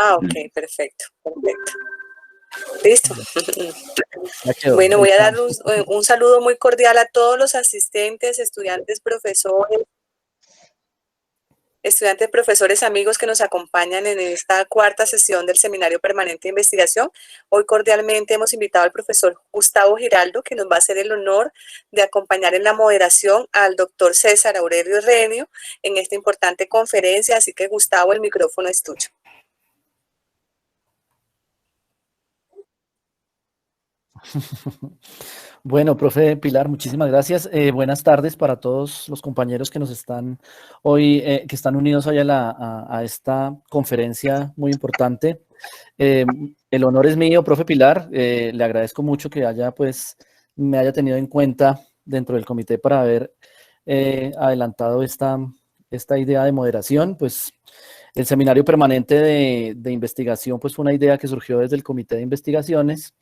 Ah, ok, perfecto, perfecto. Listo. Ya quedó. Bueno, voy a dar un saludo muy cordial a todos los asistentes, profesores, amigos que nos acompañan en esta cuarta sesión del Seminario Permanente de Investigación. Hoy cordialmente hemos invitado al profesor Gustavo Giraldo, que nos va a hacer el honor de acompañar en la moderación al doctor César Aurelio Herreño en esta importante conferencia. Así que, Gustavo, el micrófono es tuyo. Bueno, profe Pilar, muchísimas gracias. Buenas tardes para todos los compañeros que nos están hoy, que están unidos hoy a esta conferencia muy importante. El honor es mío, profe Pilar. Le agradezco mucho que me haya tenido en cuenta dentro del comité para haber adelantado esta idea de moderación. Pues el seminario permanente de investigación pues fue una idea que surgió desde el comité de investigaciones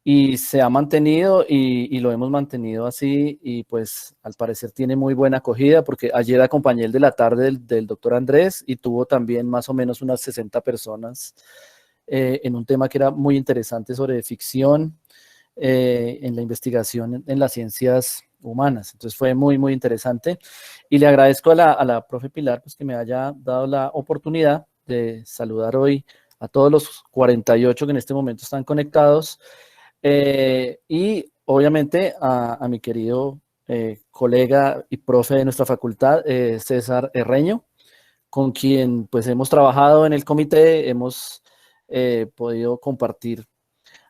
y se ha mantenido y lo hemos mantenido así, y pues al parecer tiene muy buena acogida, porque ayer acompañé el de la tarde del doctor Andrés y tuvo también más o menos unas 60 personas en un tema que era muy interesante sobre ficción en la investigación en las ciencias humanas. Entonces fue muy, muy interesante, y le agradezco a la profe Pilar pues que me haya dado la oportunidad de saludar hoy a todos los 48 que en este momento están conectados. Y obviamente a mi querido colega y profe de nuestra facultad, César Herreño, con quien pues hemos trabajado en el comité, hemos podido compartir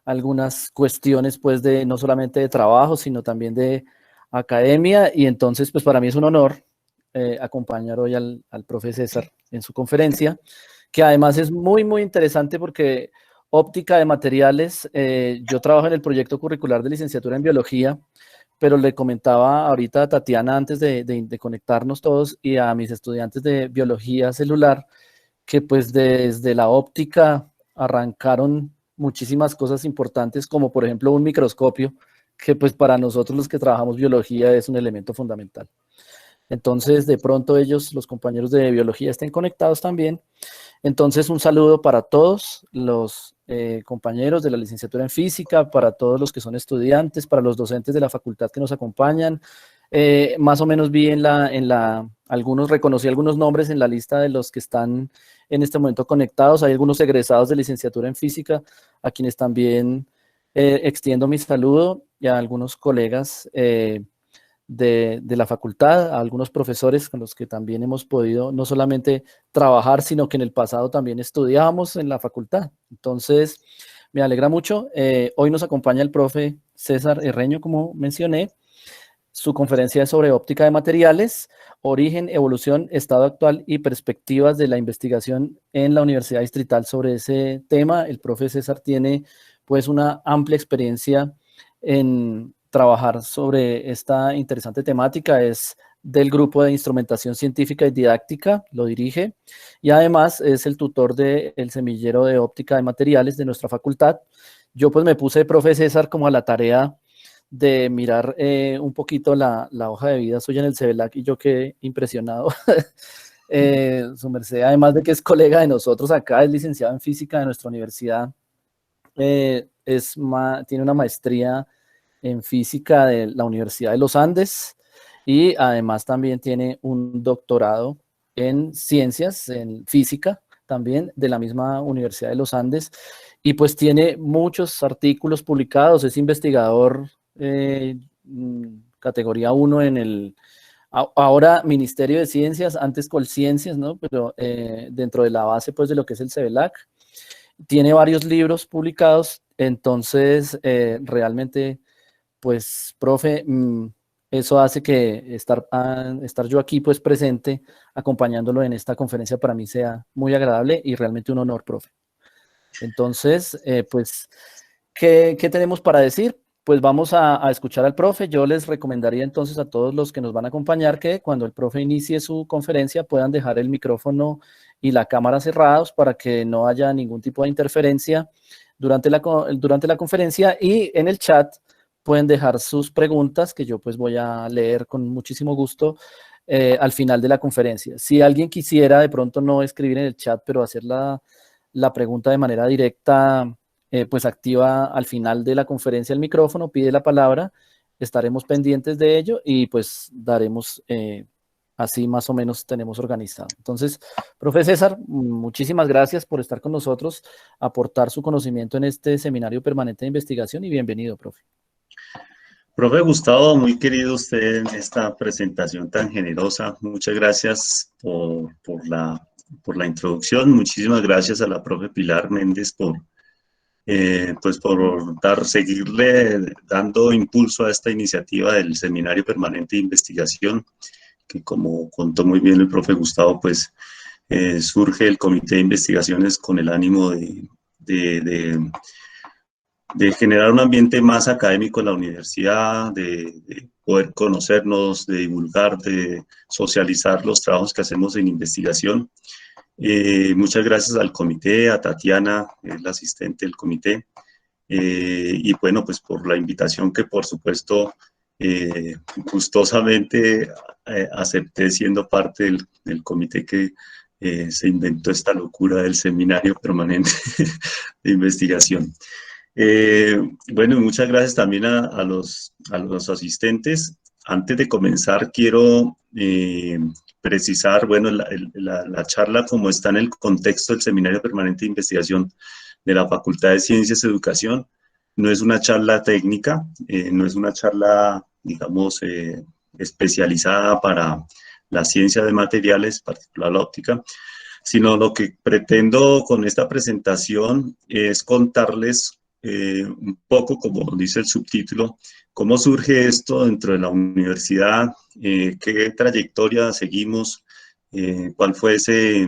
algunas cuestiones pues de no solamente de trabajo, sino también de academia, y entonces pues para mí es un honor acompañar hoy al profe César en su conferencia, que además es muy, muy interesante porque óptica de materiales, yo trabajo en el proyecto curricular de licenciatura en biología, pero le comentaba ahorita a Tatiana antes de conectarnos todos y a mis estudiantes de biología celular, que pues desde la óptica arrancaron muchísimas cosas importantes, como por ejemplo un microscopio, que pues para nosotros los que trabajamos biología es un elemento fundamental. Entonces, de pronto ellos, los compañeros de biología, estén conectados también. Entonces, un saludo para todos los compañeros de la licenciatura en física, para todos los que son estudiantes, para los docentes de la facultad que nos acompañan. Más o menos vi reconocí algunos nombres en la lista de los que están en este momento conectados. Hay algunos egresados de licenciatura en física, a quienes también extiendo mi saludo, y a algunos colegas de la facultad, a algunos profesores con los que también hemos podido no solamente trabajar, sino que en el pasado también estudiábamos en la facultad. Entonces, me alegra mucho. Hoy nos acompaña el profe César Herreño, como mencioné. Su conferencia es sobre óptica de materiales, origen, evolución, estado actual y perspectivas de la investigación en la Universidad Distrital. Sobre ese tema, el profe César tiene pues una amplia experiencia en trabajar sobre esta interesante temática. Es del grupo de instrumentación científica y didáctica, lo dirige, y además es el tutor del semillero de óptica de materiales de nuestra facultad. Yo pues me puse, profe César, como a la tarea de mirar un poquito la hoja de vida suya en el CEBELAC, y yo quedé impresionado. Su merced, además de que es colega de nosotros acá, es licenciado en física de nuestra universidad, tiene una maestría en física de la Universidad de los Andes, y además también tiene un doctorado en ciencias, en física, también de la misma Universidad de los Andes, y pues tiene muchos artículos publicados. Es investigador categoría 1 en ahora Ministerio de Ciencias, antes Colciencias, ¿no? Pero dentro de la base pues de lo que es el CEBELAC. Tiene varios libros publicados. Entonces realmente pues, profe, eso hace que estar yo aquí pues presente, acompañándolo en esta conferencia, para mí sea muy agradable y realmente un honor, profe. Entonces, pues, ¿qué tenemos para decir? Pues vamos a escuchar al profe. Yo les recomendaría entonces a todos los que nos van a acompañar que cuando el profe inicie su conferencia puedan dejar el micrófono y la cámara cerrados para que no haya ningún tipo de interferencia durante la conferencia, y en el chat pueden dejar sus preguntas, que yo pues voy a leer con muchísimo gusto al final de la conferencia. Si alguien quisiera de pronto no escribir en el chat, pero hacer la pregunta de manera directa, pues activa al final de la conferencia el micrófono, pide la palabra, estaremos pendientes de ello y pues daremos, así más o menos tenemos organizado. Entonces, profe César, muchísimas gracias por estar con nosotros, aportar su conocimiento en este seminario permanente de investigación y bienvenido, profe. Profe Gustavo, muy querido usted en esta presentación tan generosa. Muchas gracias por la introducción. Muchísimas gracias a la profe Pilar Méndez pues por seguirle dando impulso a esta iniciativa del Seminario Permanente de Investigación, que como contó muy bien el profe Gustavo, pues surge el Comité de Investigaciones con el ánimo de generar un ambiente más académico en la universidad, de poder conocernos, de divulgar, de socializar los trabajos que hacemos en investigación. Muchas gracias al comité, a Tatiana, la asistente del comité, y bueno, pues por la invitación que por supuesto gustosamente acepté siendo parte del comité que se inventó esta locura del Seminario Permanente de Investigación. Bueno, muchas gracias también a los asistentes. Antes de comenzar, quiero precisar, bueno, la charla como está en el contexto del Seminario Permanente de Investigación de la Facultad de Ciencias y Educación, no es una charla técnica, no es una charla, digamos, especializada para la ciencia de materiales, en particular la óptica, sino lo que pretendo con esta presentación es contarles un poco, como dice el subtítulo, cómo surge esto dentro de la universidad, qué trayectoria seguimos, cuál fue ese,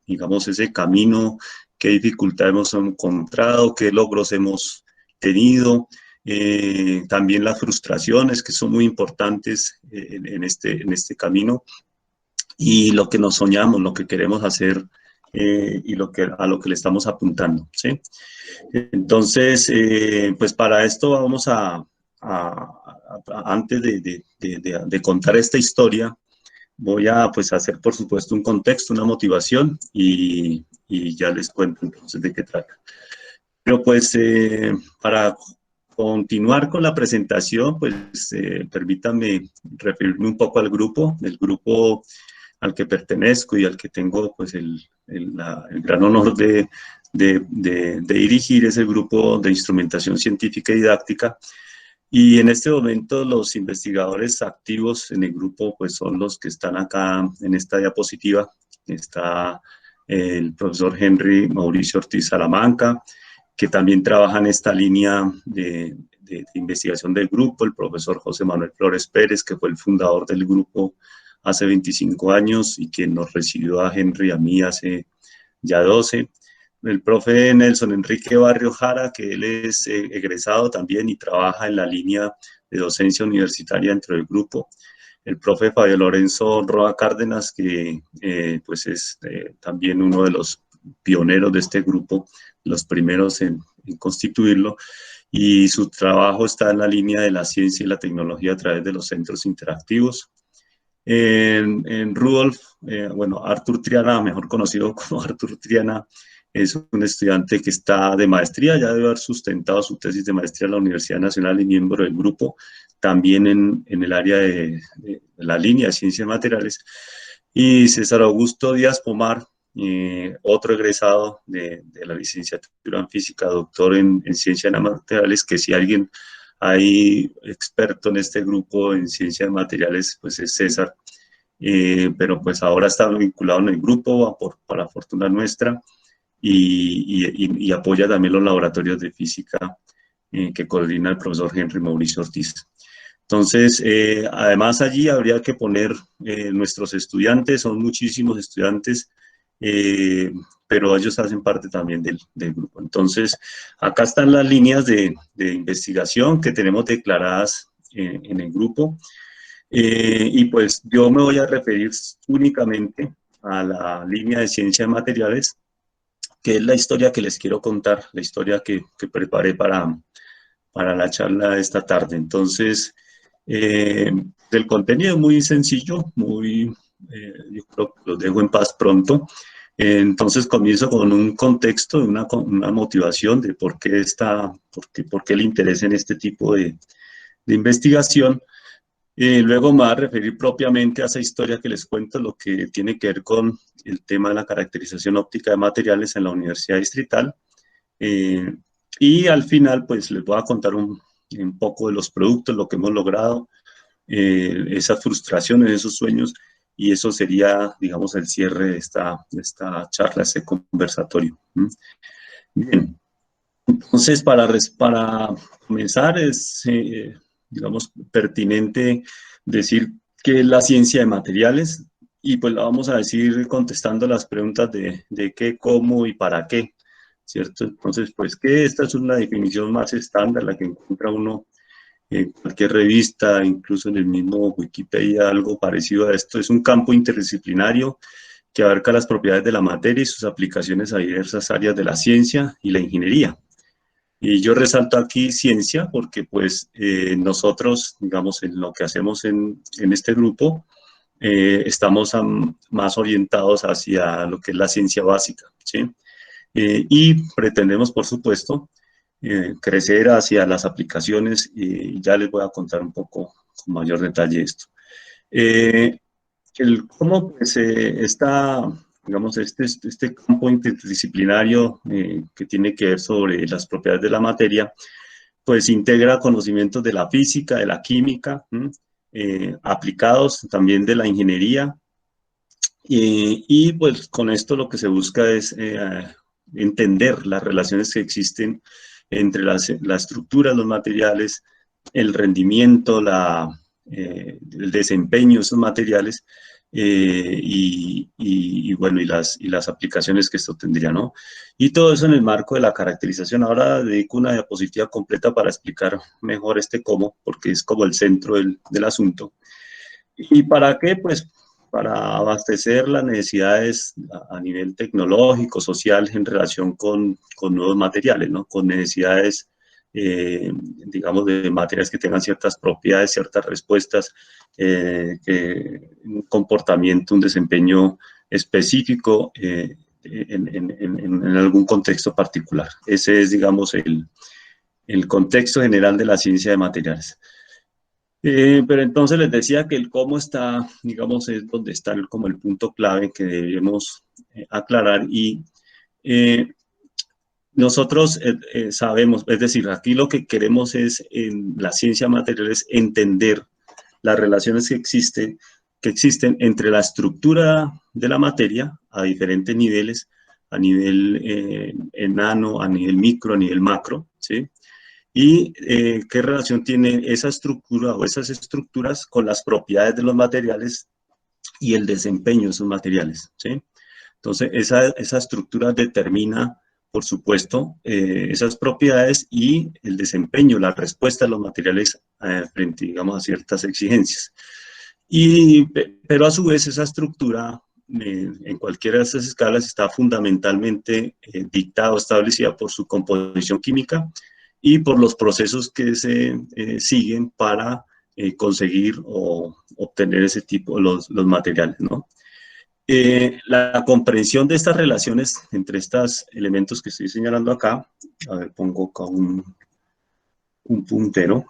digamos, ese camino, qué dificultades hemos encontrado, qué logros hemos tenido, también las frustraciones que son muy importantes en este camino, y lo que nos soñamos, lo que queremos hacer y a lo que le estamos apuntando, ¿sí? Entonces, pues para esto vamos antes de contar esta historia, voy a pues hacer por supuesto un contexto, una motivación y ya les cuento entonces de qué trata. Pero pues para continuar con la presentación, pues permítanme referirme un poco al grupo, el grupo al que pertenezco y al que tengo pues el gran honor de dirigir, es el grupo de instrumentación científica y didáctica. Y en este momento los investigadores activos en el grupo pues son los que están acá en esta diapositiva. Está el profesor Henry Mauricio Ortiz Salamanca, que también trabaja en esta línea de investigación del grupo, el profesor José Manuel Flores Pérez, que fue el fundador del grupo hace 25 años y quien nos recibió a Henry y a mí hace ya 12. El profe Nelson Enrique Barrio Jara, que él es egresado también y trabaja en la línea de docencia universitaria dentro del grupo. El profe Fabio Lorenzo Roa Cárdenas, que pues es también uno de los pioneros de este grupo, los primeros en constituirlo, y su trabajo está en la línea de la ciencia y la tecnología a través de los centros interactivos. En Rudolf, bueno, Artur Triana, mejor conocido como Artur Triana, es un estudiante que está de maestría, ya debe haber sustentado su tesis de maestría en la Universidad Nacional y miembro del grupo, también en el área de la línea de ciencias materiales. Y César Augusto Díaz Pomar, otro egresado de la licenciatura en física, doctor en ciencias materiales, que si alguien hay experto en este grupo en ciencias materiales, pues es César, pero pues ahora está vinculado en el grupo, para fortuna nuestra, y apoya también los laboratorios de física que coordina el profesor Henry Mauricio Ortiz. Entonces, además allí habría que poner nuestros estudiantes, son muchísimos estudiantes, pero ellos hacen parte también del grupo. Entonces, acá están las líneas de investigación que tenemos declaradas en el grupo, y pues yo me voy a referir únicamente a la línea de ciencia de materiales, que es la historia que les quiero contar, la historia que preparé para la charla de esta tarde. Entonces, el contenido es muy sencillo, yo creo que los dejo en paz pronto. Entonces comienzo con un contexto, una motivación de por qué el interés en este tipo de investigación. Luego me voy a referir propiamente a esa historia que les cuento, lo que tiene que ver con el tema de la caracterización óptica de materiales en la Universidad Distrital. Y al final, pues les voy a contar un poco de los productos, lo que hemos logrado, esas frustraciones, esos sueños, y eso sería, digamos, el cierre de esta charla, este conversatorio. Bien, entonces para comenzar es, digamos, pertinente decir qué es la ciencia de materiales, y pues la vamos a decir contestando las preguntas de qué, cómo y para qué, ¿cierto? Entonces, pues que esta es una definición más estándar, la que encuentra uno en cualquier revista, incluso en el mismo Wikipedia, algo parecido a esto. Es un campo interdisciplinario que abarca las propiedades de la materia y sus aplicaciones a diversas áreas de la ciencia y la ingeniería. Y yo resalto aquí ciencia porque pues nosotros, digamos, en lo que hacemos en este grupo, estamos más orientados hacia lo que es la ciencia básica, ¿sí? Y pretendemos, por supuesto, crecer hacia las aplicaciones, y ya les voy a contar un poco con mayor detalle esto. Cómo pues, digamos, este campo interdisciplinario que tiene que ver sobre las propiedades de la materia, pues integra conocimientos de la física, de la química, aplicados también de la ingeniería, y pues con esto lo que se busca es entender las relaciones que existen entre la estructura de los materiales, el rendimiento, el desempeño de esos materiales, bueno, y las aplicaciones que esto tendría, ¿no? Y todo eso en el marco de la caracterización. Ahora dedico una diapositiva completa para explicar mejor este cómo, porque es como el centro del asunto. ¿Y para qué? Pues para abastecer las necesidades a nivel tecnológico, social, en relación con nuevos materiales, ¿no? Con necesidades, digamos, de materiales que tengan ciertas propiedades, ciertas respuestas, un comportamiento, un desempeño específico en algún contexto particular. Ese es, digamos, el contexto general de la ciencia de materiales. Pero entonces les decía que el cómo está, digamos, es donde está como el punto clave que debemos aclarar. Y nosotros sabemos, es decir, aquí lo que queremos es, en la ciencia material, es entender las relaciones que existen entre la estructura de la materia a diferentes niveles, a nivel nano, a nivel micro, a nivel macro, ¿sí? Y qué relación tiene esa estructura o esas estructuras con las propiedades de los materiales y el desempeño de esos materiales, ¿sí? Entonces, esa estructura determina, por supuesto, esas propiedades y el desempeño, la respuesta de los materiales frente, digamos, a ciertas exigencias. Pero a su vez, esa estructura, en cualquiera de esas escalas, está fundamentalmente dictada o establecida por su composición química y por los procesos que se siguen para conseguir o obtener ese tipo, los materiales, ¿no? La comprensión de estas relaciones entre estos elementos que estoy señalando acá, a ver, pongo acá un puntero.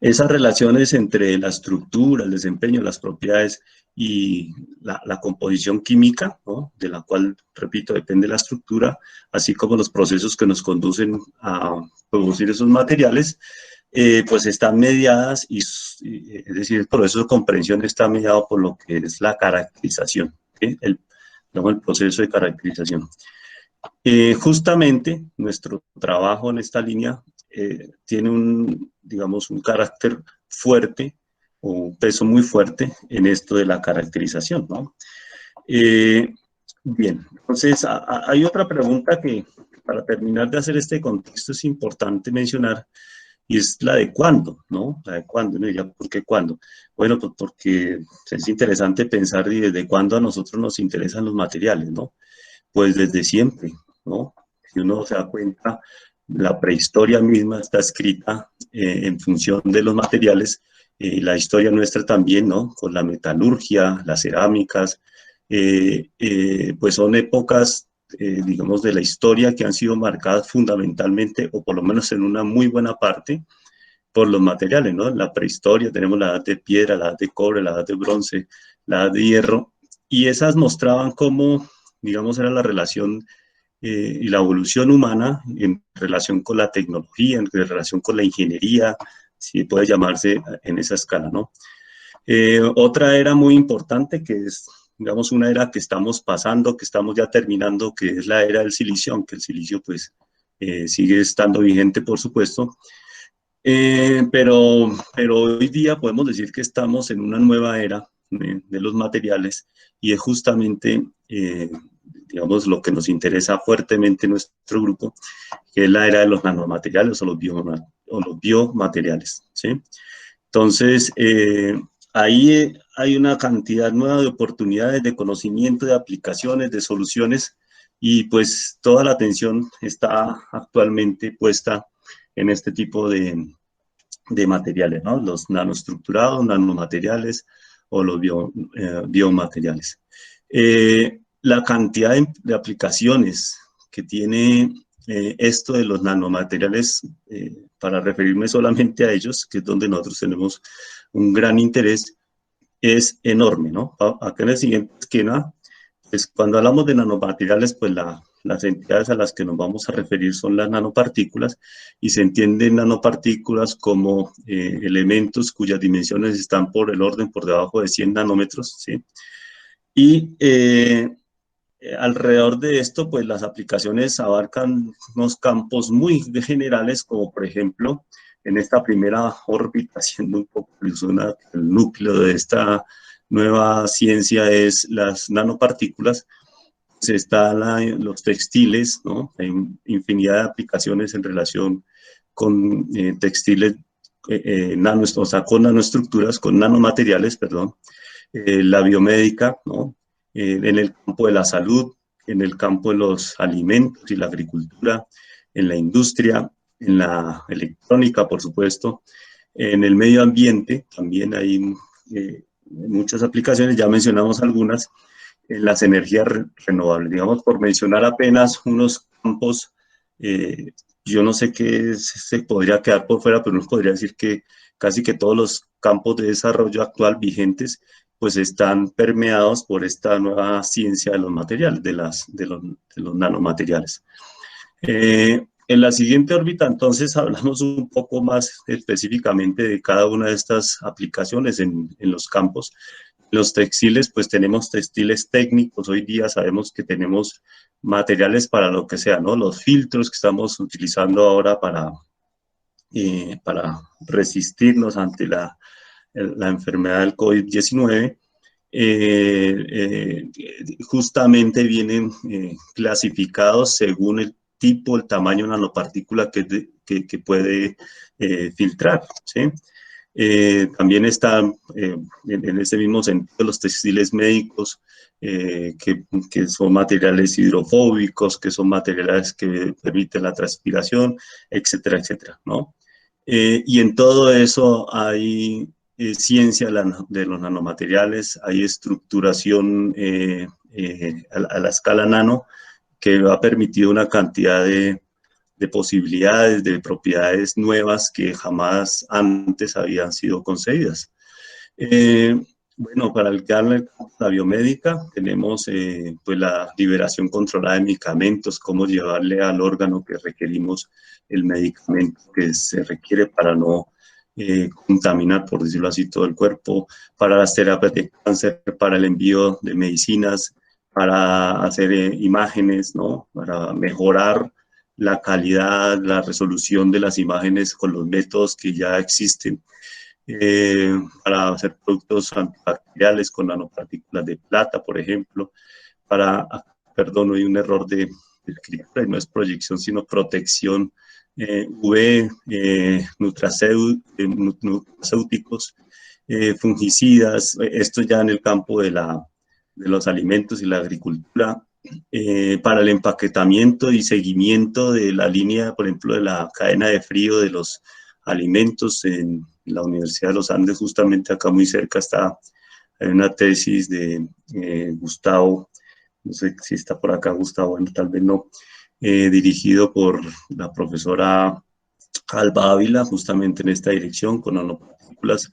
Esas relaciones entre la estructura, el desempeño, las propiedades y la composición química, ¿no? De la cual, repito, depende la estructura, así como los procesos que nos conducen a producir esos materiales, pues están mediadas, es decir, el proceso de comprensión está mediado por lo que es la caracterización, ¿sí? El proceso de caracterización. Justamente nuestro trabajo en esta línea tiene digamos, un carácter fuerte o un peso muy fuerte en esto de la caracterización, ¿no? Bien, entonces hay otra pregunta que, para terminar de hacer este contexto, es importante mencionar, y es la de cuándo, ¿no? La de cuándo, ¿no? Ya, ¿por qué cuándo? Bueno, pues porque es interesante pensar desde cuándo a nosotros nos interesan los materiales, ¿no? Pues desde siempre, ¿no? Si uno se da cuenta, la prehistoria misma está escrita en función de los materiales, la historia nuestra también, ¿no? Con la metalurgia, las cerámicas, pues son épocas, digamos, de la historia que han sido marcadas fundamentalmente, o por lo menos en una muy buena parte, por los materiales, ¿no? En la prehistoria tenemos la edad de piedra, la edad de cobre, la edad de bronce, la edad de hierro, y esas mostraban cómo, digamos, era la relación y la evolución humana en relación con la tecnología, en relación con la ingeniería, si puede llamarse en esa escala, ¿no? Otra era muy importante que es, digamos, una era que estamos pasando, que estamos ya terminando, que es la era del silicio, aunque el silicio pues sigue estando vigente, por supuesto. Pero hoy día podemos decir que estamos en una nueva era de los materiales y es justamente, digamos, lo que nos interesa fuertemente en nuestro grupo, que es la era de los nanomateriales o los biomateriales, ¿sí? Entonces, ahí hay una cantidad nueva de oportunidades, de conocimiento, de aplicaciones, de soluciones, y pues toda la atención está actualmente puesta en este tipo de materiales, ¿no? Los nanoestructurados, nanomateriales o los biomateriales. La cantidad de aplicaciones que tiene esto de los nanomateriales, para referirme solamente a ellos, que es donde nosotros tenemos un gran interés, es enorme, ¿no? Acá en el siguiente esquema, pues cuando hablamos de nanomateriales, pues las entidades a las que nos vamos a referir son las nanopartículas, y se entienden nanopartículas como elementos cuyas dimensiones están por el orden por debajo de 100 nanómetros, ¿sí? Y alrededor de esto, pues las aplicaciones abarcan unos campos muy generales, como por ejemplo, en esta primera órbita, siendo un poco el núcleo de esta nueva ciencia es las nanopartículas. Están los textiles, ¿no? Hay infinidad de aplicaciones en relación con textiles, o sea, con nanoestructuras, con nanomateriales, perdón. La biomédica, ¿no? En el campo de la salud, en el campo de los alimentos y la agricultura, en la industria, en la electrónica, por supuesto. En el medio ambiente también hay muchas aplicaciones, ya mencionamos algunas. En las energías renovables, digamos, por mencionar apenas unos campos, yo no sé qué se podría quedar por fuera, pero nos podría decir que casi que todos los campos de desarrollo actual vigentes pues están permeados por esta nueva ciencia de los materiales, de los nanomateriales. En la siguiente órbita, entonces, hablamos un poco más específicamente de cada una de estas aplicaciones en los campos. Los textiles, pues tenemos textiles técnicos. Hoy día sabemos que tenemos materiales para lo que sea, ¿no? Los filtros que estamos utilizando ahora para resistirnos ante la enfermedad del COVID-19, justamente vienen clasificados según el tipo, el tamaño de nanopartícula que puede filtrar, ¿sí? También están en ese mismo sentido los textiles médicos, que son materiales hidrofóbicos, que son materiales que permiten la transpiración, etcétera, etcétera, ¿no? Y en todo eso hay ciencia de los nanomateriales, hay estructuración a la escala nano, que ha permitido una cantidad de posibilidades, de propiedades nuevas que jamás antes habían sido concebidas. Bueno, para el la biomédica tenemos pues la liberación controlada de medicamentos, cómo llevarle al órgano que requerimos el medicamento que se requiere para no contaminar, por decirlo así, todo el cuerpo, para las terapias de cáncer, para el envío de medicinas, para hacer imágenes, ¿no? Para mejorar la calidad, la resolución de las imágenes con los métodos que ya existen, para hacer productos antibacteriales con nanopartículas de plata, por ejemplo, perdón, hay un error de escritura, no es proyección, sino protección UV, nutracéuticos, fungicidas, esto ya en el campo de los alimentos y la agricultura, para el empaquetamiento y seguimiento de la línea, por ejemplo, de la cadena de frío de los alimentos. En la Universidad de los Andes, justamente acá muy cerca, está Hay una tesis de Gustavo, no sé si está por acá Gustavo, bueno, tal vez no, dirigido por la profesora Alba Ávila, justamente en esta dirección, con nanopartículas,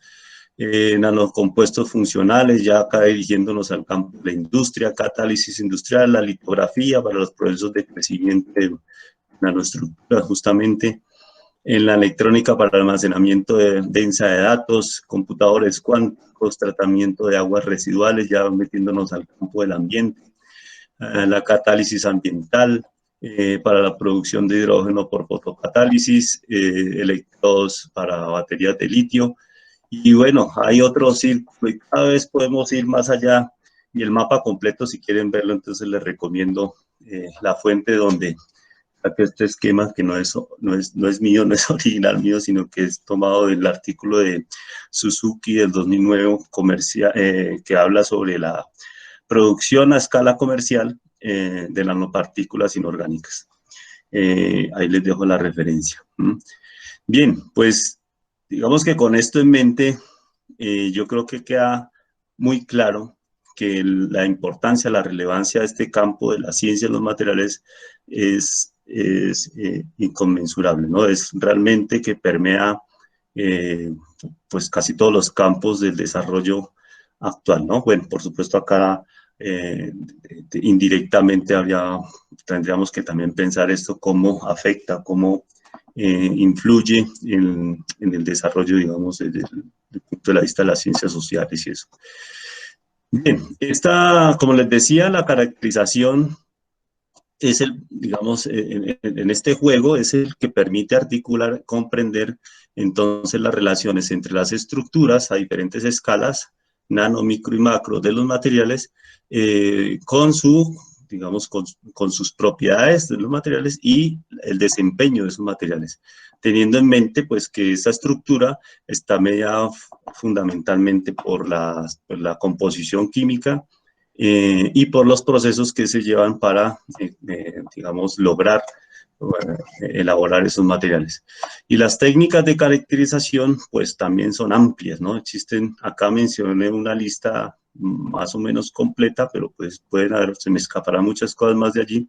nanocompuestos funcionales, ya acá dirigiéndonos al campo de la industria, catálisis industrial, la litografía para los procesos de crecimiento de nanoestructuras, justamente, en la electrónica para almacenamiento densa de datos, computadores cuánticos, tratamiento de aguas residuales, ya metiéndonos al campo del ambiente, la catálisis ambiental, para la producción de hidrógeno por fotocatálisis, electrodos para baterías de litio. Y bueno, hay otros círculos y cada vez podemos ir más allá. Y el mapa completo, si quieren verlo, entonces les recomiendo la fuente donde saqué este esquema, que no es mío, no es original mío, sino que es tomado del artículo de Suzuki del 2009 que habla sobre la producción a escala comercial de nanopartículas inorgánicas. Ahí les dejo la referencia. Bien, pues digamos que con esto en mente, yo creo que queda muy claro que la importancia, la relevancia de este campo de la ciencia de los materiales es inconmensurable, ¿no? Es realmente que permea pues casi todos los campos del desarrollo actual, ¿no? Bueno, por supuesto acá indirectamente tendríamos que también pensar esto, cómo afecta, cómo influye en el desarrollo, digamos, desde el punto de vista de las ciencias sociales y eso. Bien, como les decía, la caracterización es digamos, en este juego es el que permite articular, comprender entonces las relaciones entre las estructuras a diferentes escalas, nano, micro y macro de los materiales, digamos, con sus propiedades de los materiales y el desempeño de esos materiales, teniendo en mente pues que esa estructura está mediada fundamentalmente por la composición química y por los procesos que se llevan para, digamos, lograr elaborar esos materiales. Y las técnicas de caracterización, pues también son amplias, ¿no? Existen, acá mencioné una lista más o menos completa, pero pues se me escaparán muchas cosas más de allí.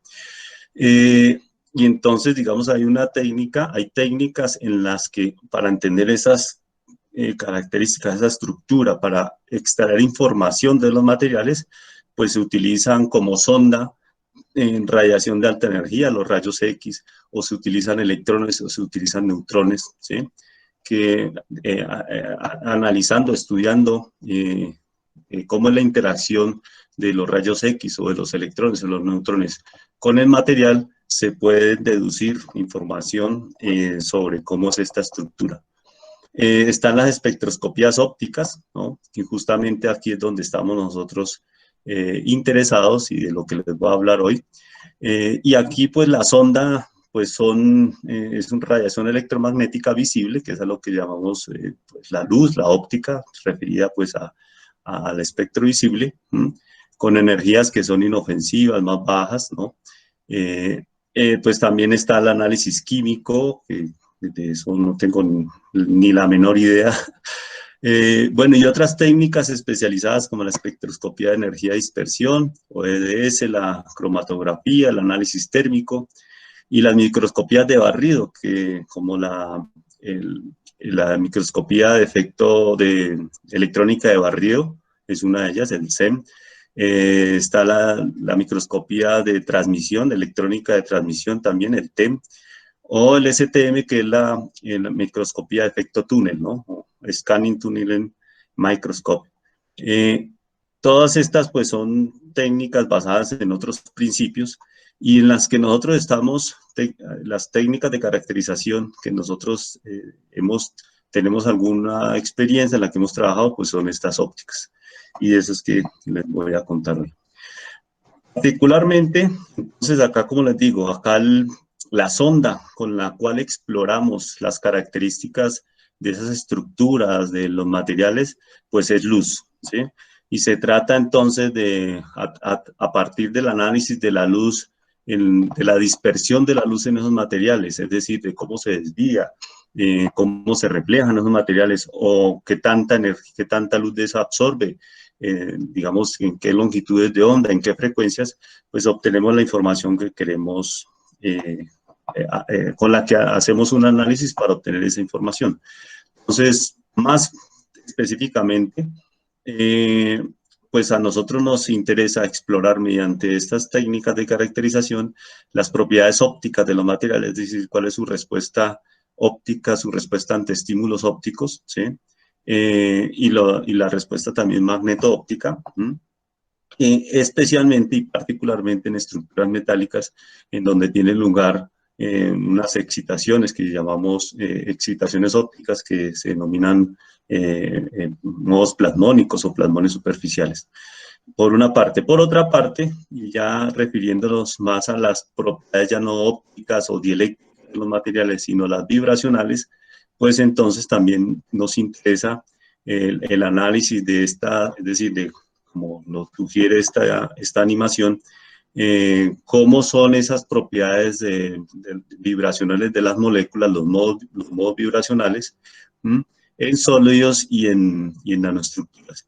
Y entonces, digamos, hay técnicas en las que para entender esas características, esa estructura, para extraer información de los materiales, pues se utilizan como sonda en radiación de alta energía, los rayos X, o se utilizan electrones o se utilizan neutrones, ¿sí? Que analizando, estudiando cómo es la interacción de los rayos X o de los electrones o los neutrones con el material, se puede deducir información sobre cómo es esta estructura. Están las espectroscopías ópticas, ¿no? Y justamente aquí es donde estamos nosotros interesados y de lo que les voy a hablar hoy. Y aquí pues la sonda pues es una radiación electromagnética visible, que es a lo que llamamos pues, la luz, la óptica, referida pues al espectro visible, con energías que son inofensivas, más bajas, ¿no? Pues también está el análisis químico, de eso no tengo ni la menor idea. Bueno, y otras técnicas especializadas como la espectroscopía de energía de dispersión, o EDS, la cromatografía, el análisis térmico y las microscopías de barrido, como la microscopía de efecto de electrónica de barrido, es una de ellas, el SEM. Está la microscopía de transmisión, de electrónica de transmisión también, el TEM, o el STM, que es la microscopía de efecto túnel, ¿no? O Scanning Tunneling Microscope. Todas estas pues son técnicas basadas en otros principios y en las que nosotros estamos, las técnicas de caracterización que nosotros tenemos alguna experiencia en la que hemos trabajado, pues son estas ópticas. Y eso es que les voy a contar hoy. Particularmente, entonces acá, como les digo, acá la sonda con la cual exploramos las características de esas estructuras, de los materiales, pues es luz, ¿sí? Y se trata entonces de, a partir del análisis de la luz, de la dispersión de la luz en esos materiales, es decir, de cómo se desvía, cómo se reflejan esos materiales, o qué tanta energía, qué tanta luz de eso absorbe digamos, en qué longitudes de onda, en qué frecuencias, pues obtenemos la información que queremos, con la que hacemos un análisis para obtener esa información. Entonces, más específicamente, pues a nosotros nos interesa explorar mediante estas técnicas de caracterización las propiedades ópticas de los materiales, es decir, cuál es su respuesta óptica, su respuesta ante estímulos ópticos, ¿sí? Y la respuesta también magneto-óptica, especialmente y particularmente en estructuras metálicas en donde tienen lugar unas excitaciones que llamamos excitaciones ópticas que se denominan modos plasmónicos o plasmones superficiales. Por una parte. Por otra parte, y ya refiriéndonos más a las propiedades ya no ópticas o dieléctricas de los materiales, sino las vibracionales, pues entonces también nos interesa el análisis de esta, es decir, de como nos sugiere esta animación, cómo son esas propiedades vibracionales de las moléculas, los modos vibracionales, en sólidos y en nanoestructuras.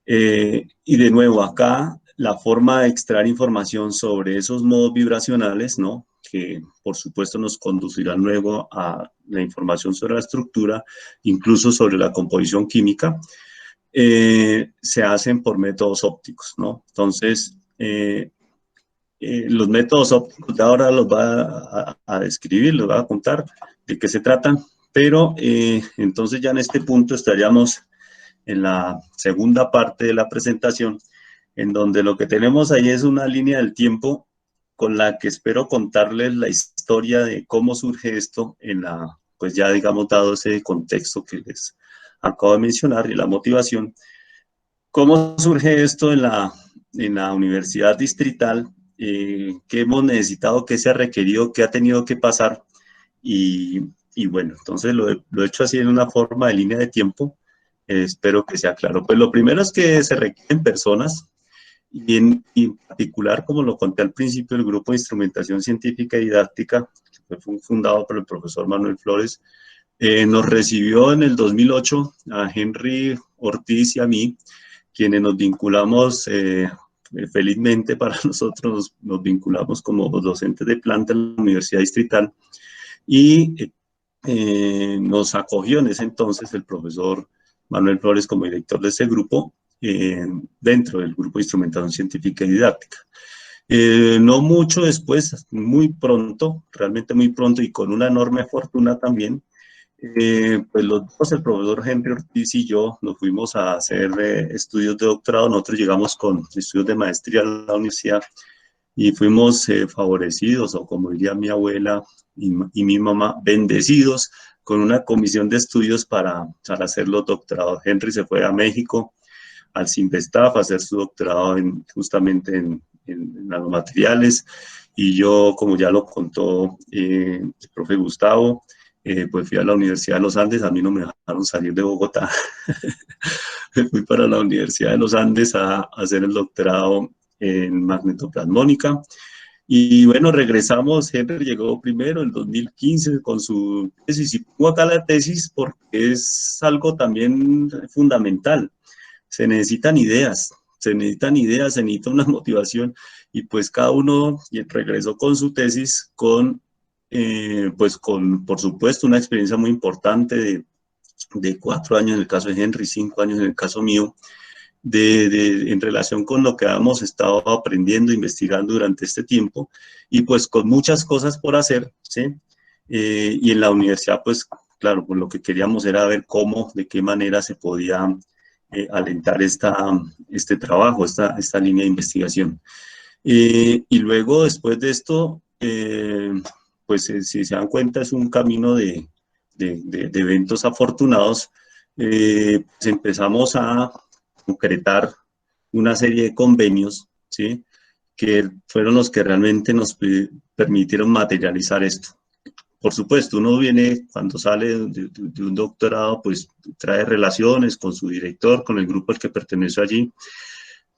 Y de nuevo, acá la forma de extraer información sobre esos modos vibracionales, ¿no? Que por supuesto nos conducirán luego a la información sobre la estructura, incluso sobre la composición química, se hacen por métodos ópticos, ¿no? Entonces, los métodos ópticos de ahora los va a describir, los va a contar de qué se tratan, pero entonces ya en este punto estaríamos en la segunda parte de la presentación, en donde lo que tenemos ahí es una línea del tiempo con la que espero contarles la historia de cómo surge esto en la, pues ya digamos dado ese contexto que les acabo de mencionar y la motivación, cómo surge esto en la Universidad Distrital, qué hemos necesitado, qué se ha requerido, qué ha tenido que pasar y bueno, entonces lo he hecho así en una forma de línea de tiempo. Espero que sea claro. Pues lo primero es que se requieren personas y en particular, como lo conté al principio, el Grupo de Instrumentación Científica y Didáctica, que fue fundado por el profesor Manuel Flores, nos recibió en el 2008 a Henry Ortiz y a mí, quienes nos vinculamos felizmente para nosotros, nos vinculamos como docentes de planta en la Universidad Distrital y nos acogió en ese entonces el profesor Manuel Flores como director de ese grupo, dentro del Grupo de Instrumentación Científica y Didáctica. No mucho después, muy pronto, realmente muy pronto y con una enorme fortuna también, pues los dos, el profesor Henry Ortiz y yo, nos fuimos a hacer estudios de doctorado. Nosotros llegamos con estudios de maestría a la universidad y fuimos favorecidos, o como diría mi abuela y mi mamá, bendecidos con una comisión de estudios para hacer los doctorados. Henry se fue a México, al CIMBESTAF, a hacer su doctorado justamente en nanomateriales, y yo, como ya lo contó el profe Gustavo, pues fui a la Universidad de los Andes. A mí no me dejaron salir de Bogotá. Fui para la Universidad de los Andes a hacer el doctorado en magnetoplasmónica. Y bueno, regresamos. Henry llegó primero en 2015 con su tesis, y pongo acá la tesis porque es algo también fundamental. Se necesita una motivación, y pues cada uno regresó con su tesis pues con, por supuesto, una experiencia muy importante de 4 años en el caso de Henry, 5 años en el caso mío, en relación con lo que hemos estado aprendiendo, investigando durante este tiempo, y pues con muchas cosas por hacer, ¿sí? Y en la universidad, pues claro, pues lo que queríamos era ver cómo, de qué manera se podía alentar este trabajo, esta línea de investigación. Y luego, después de esto, pues si se dan cuenta, es un camino de eventos afortunados. Pues empezamos a concretar una serie de convenios, ¿sí? Que fueron los que realmente nos permitieron materializar esto. Por supuesto, uno viene, cuando sale de un doctorado, pues trae relaciones con su director, con el grupo al que pertenece allí,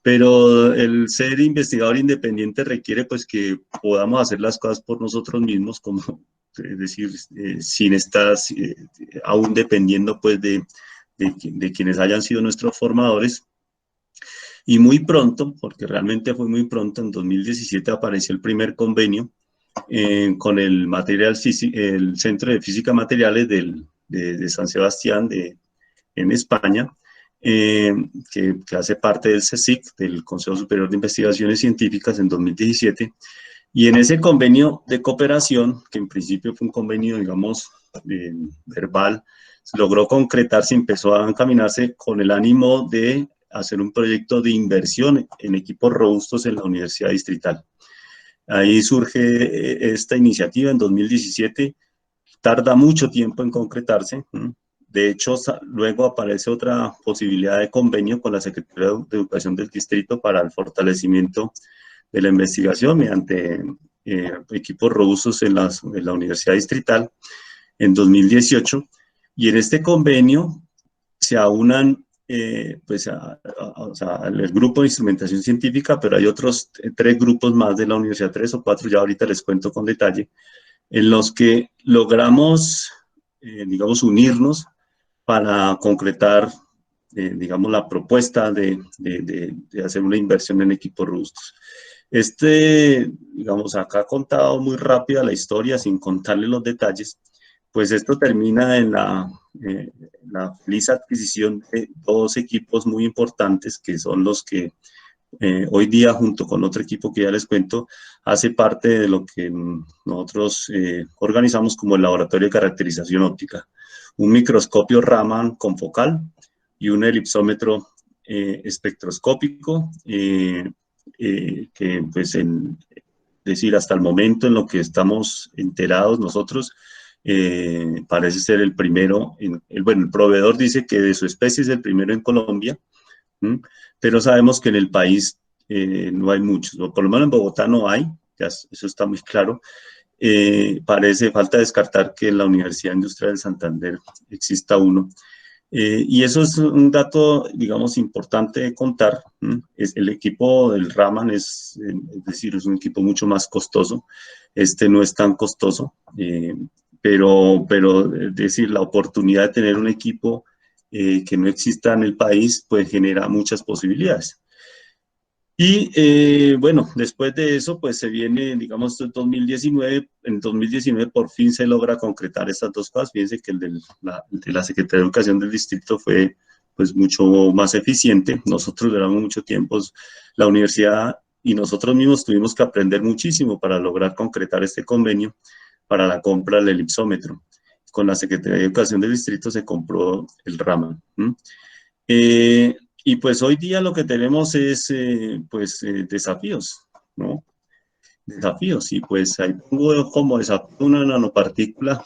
pero el ser investigador independiente requiere pues que podamos hacer las cosas por nosotros mismos, como es decir, sin estar aún dependiendo pues de quienes hayan sido nuestros formadores. Y muy pronto, porque realmente fue muy pronto, en 2017 apareció el primer convenio con el el Centro de Física Materiales de San Sebastián en España, que hace parte del CSIC, del Consejo Superior de Investigaciones Científicas, en 2017. Y en ese convenio de cooperación, que en principio fue un convenio, digamos, verbal, se logró concretarse, empezó a encaminarse con el ánimo de hacer un proyecto de inversión en equipos robustos en la Universidad Distrital. Ahí surge esta iniciativa en 2017, tarda mucho tiempo en concretarse. De hecho, luego aparece otra posibilidad de convenio con la Secretaría de Educación del Distrito para el fortalecimiento de la investigación mediante equipos robustos en la Universidad Distrital en 2018. Y en este convenio se aunan pues o sea, el grupo de instrumentación científica, pero hay otros 3 grupos más de la universidad, 3 o 4, ya ahorita les cuento con detalle, en los que logramos, digamos, unirnos para concretar, digamos, la propuesta de hacer una inversión en equipos robustos. Digamos, acá contado muy rápida la historia, sin contarle los detalles, pues esto termina en la feliz adquisición de 2 equipos muy importantes, que son los que hoy día, junto con otro equipo que ya les cuento, hace parte de lo que nosotros organizamos como el Laboratorio de Caracterización Óptica. Un microscopio Raman confocal y un elipsómetro espectroscópico, que pues decir, hasta el momento en lo que estamos enterados nosotros, parece ser el primero, bueno, el proveedor dice que de su especie es el primero en Colombia, pero sabemos que en el país no hay muchos, o por lo menos en Bogotá no hay, ya eso está muy claro. Parece falta descartar que en la Universidad Industrial de Santander exista uno. Y eso es un dato, digamos, importante de contar. El equipo del Raman es decir, es un equipo mucho más costoso. Este no es tan costoso, pero es decir, la oportunidad de tener un equipo que no exista en el país, pues genera muchas posibilidades. Y bueno, después de eso, pues se viene, digamos, 2019, en 2019 por fin se logra concretar estas 2 cosas. Fíjense que el de la Secretaría de Educación del Distrito fue pues mucho más eficiente. Nosotros duramos mucho tiempo, la universidad y nosotros mismos tuvimos que aprender muchísimo para lograr concretar este convenio para la compra del elipsómetro. Con la Secretaría de Educación del Distrito se compró el Raman. Y pues hoy día lo que tenemos es desafíos, ¿no? Desafíos, y pues ahí pongo como desafío una nanopartícula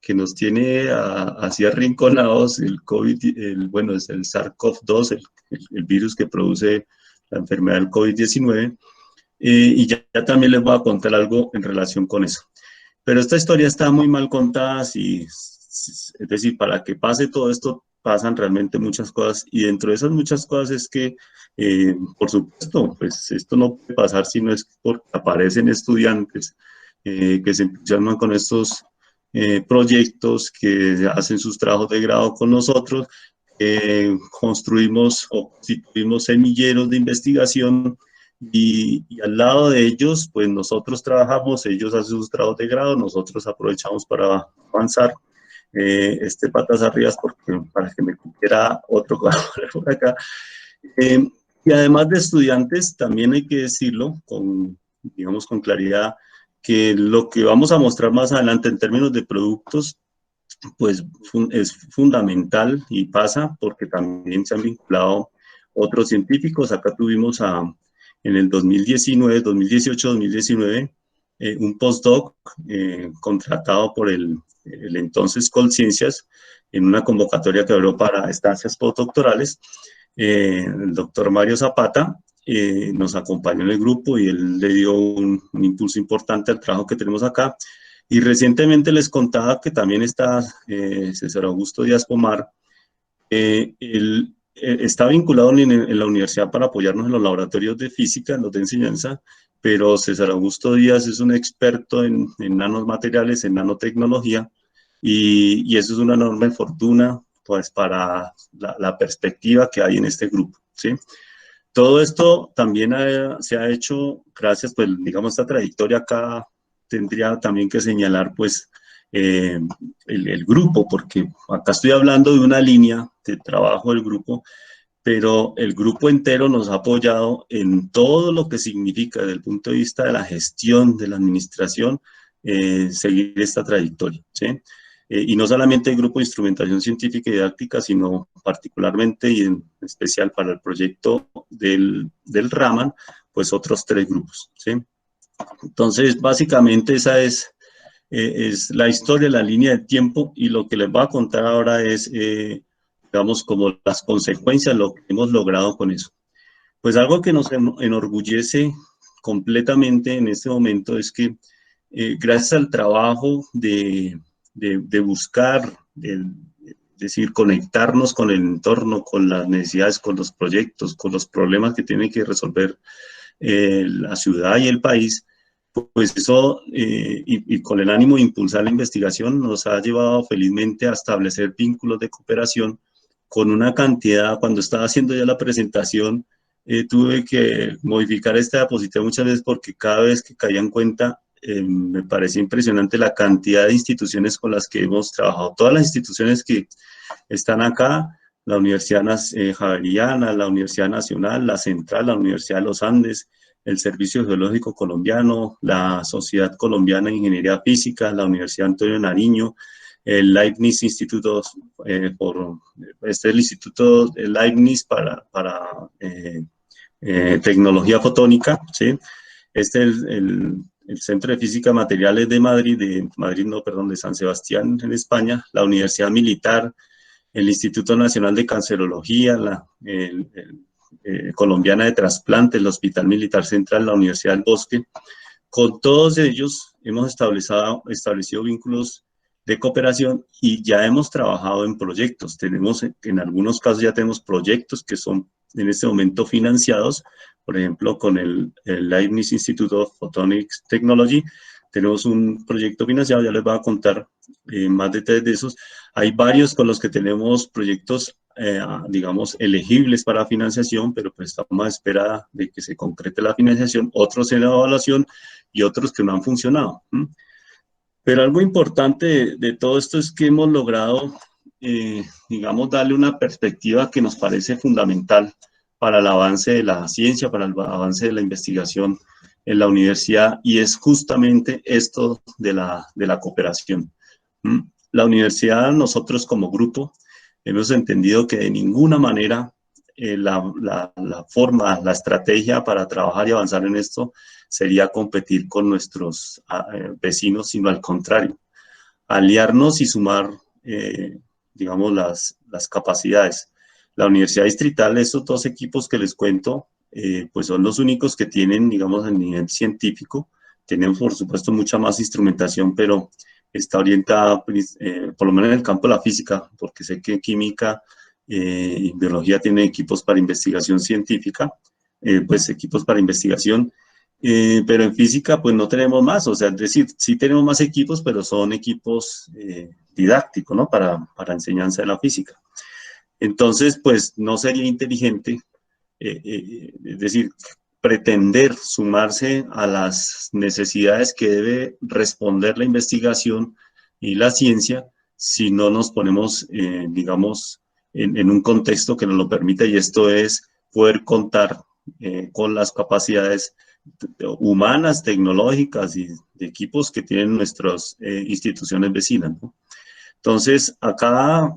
que nos tiene así arrinconados, el COVID, bueno, es el SARS-CoV-2, el virus que produce la enfermedad del COVID-19, y ya también les voy a contar algo en relación con eso. Pero esta historia está muy mal contada, es decir, para que pase todo esto, pasan realmente muchas cosas, y dentro de esas muchas cosas es que, por supuesto, pues esto no puede pasar si no es porque aparecen estudiantes que se entusiasman con estos proyectos, que hacen sus trabajos de grado con nosotros, construimos o constituimos semilleros de investigación, y al lado de ellos, pues nosotros trabajamos, ellos hacen sus trabajos de grado, nosotros aprovechamos para avanzar. Patas arriba para que me cupiera otro por acá. Y además de estudiantes, también hay que decirlo digamos, con claridad, que lo que vamos a mostrar más adelante en términos de productos, pues es fundamental y pasa porque también se han vinculado otros científicos. Acá tuvimos en el 2019, 2018, 2019, un postdoc contratado por el entonces Colciencias en una convocatoria que abrió para estancias postdoctorales. El doctor Mario Zapata nos acompañó en el grupo y él le dio un impulso importante al trabajo que tenemos acá. Y recientemente les contaba que también está César Augusto Díaz Pomar. Él está vinculado en la universidad para apoyarnos en los laboratorios de física, en los de enseñanza, pero César Augusto Díaz es un experto en nanomateriales, en nanotecnología, y eso es una enorme fortuna pues, para la perspectiva que hay en este grupo, ¿sí? Todo esto también se ha hecho gracias, pues, digamos, esta trayectoria acá tendría también que señalar, pues, el grupo, porque acá estoy hablando de una línea de trabajo del grupo, pero el grupo entero nos ha apoyado en todo lo que significa desde el punto de vista de la gestión, de la administración, seguir esta trayectoria, ¿sí? Y no solamente el grupo de instrumentación científica y didáctica, sino particularmente y en especial para el proyecto del Raman, pues otros 3 grupos, ¿sí? Entonces, básicamente esa es la historia, la línea de tiempo, y lo que les voy a contar ahora es, digamos, como las consecuencias, lo que hemos logrado con eso. Pues algo que nos enorgullece completamente en este momento es que gracias al trabajo de buscar, es decir, conectarnos con el entorno, con las necesidades, con los proyectos, con los problemas que tiene que resolver la ciudad y el país, pues eso, y con el ánimo de impulsar la investigación, nos ha llevado felizmente a establecer vínculos de cooperación con una cantidad. Cuando estaba haciendo ya la presentación, tuve que modificar esta diapositiva muchas veces porque cada vez que caía en cuenta, me parecía impresionante la cantidad de instituciones con las que hemos trabajado. Todas las instituciones que están acá, la Universidad Javeriana, la Universidad Nacional, la Central, la Universidad de los Andes, el Servicio Geológico Colombiano, la Sociedad Colombiana de Ingeniería Física, la Universidad Antonio Nariño, el Leibniz Instituto, este es el Instituto Leibniz para Tecnología Fotónica, ¿sí? Este es el Centro de Física Materiales de Madrid, de San Sebastián en España, la Universidad Militar, el Instituto Nacional de Cancerología, la Colombiana de Trasplantes, el Hospital Militar Central, la Universidad del Bosque. Con todos ellos hemos establecido vínculos de cooperación y ya hemos trabajado en proyectos. En algunos casos ya tenemos proyectos que son en este momento financiados, por ejemplo, con el Leibniz Institute of Photonics Technology, tenemos un proyecto financiado, ya les voy a contar más detalles de esos. Hay varios con los que tenemos proyectos, digamos, elegibles para financiación, pero pues estamos a espera de que se concrete la financiación, otros en la evaluación y otros que no han funcionado. Pero algo importante de todo esto es que hemos logrado, digamos, darle una perspectiva que nos parece fundamental para el avance de la ciencia, para el avance de la investigación en la universidad, y es justamente esto de la cooperación. La universidad, nosotros como grupo, hemos entendido que de ninguna manera la forma, la estrategia para trabajar y avanzar en esto sería competir con nuestros vecinos, sino al contrario, aliarnos y sumar, digamos, las capacidades. La Universidad Distrital, estos 2 equipos que les cuento, pues son los únicos que tienen, digamos, a nivel científico. Tenemos, por supuesto, mucha más instrumentación, pero está orientada, por lo menos en el campo de la física, porque sé que química y biología tienen equipos para investigación científica, pues equipos para investigación, pero en física pues no tenemos más, o sea, es decir, sí tenemos más equipos, pero son equipos didácticos, ¿no? Para enseñanza de la física. Entonces, pues no sería inteligente, es decir, pretender sumarse a las necesidades que debe responder la investigación y la ciencia si no nos ponemos, digamos, en un contexto que nos lo permita, y esto es poder contar con las capacidades humanas, tecnológicas y de equipos que tienen nuestras instituciones vecinas, ¿no? Entonces, acá,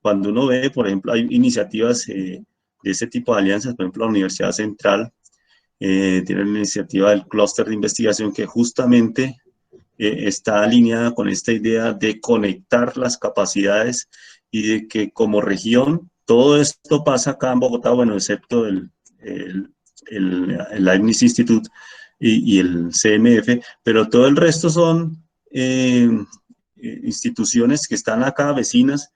cuando uno ve, por ejemplo, hay iniciativas de ese tipo de alianzas, por ejemplo, la Universidad Central tiene la iniciativa del clúster de investigación que justamente está alineada con esta idea de conectar las capacidades y de que como región, todo esto pasa acá en Bogotá, bueno, excepto el Leibniz Institute y el CMF, pero todo el resto son instituciones que están acá vecinas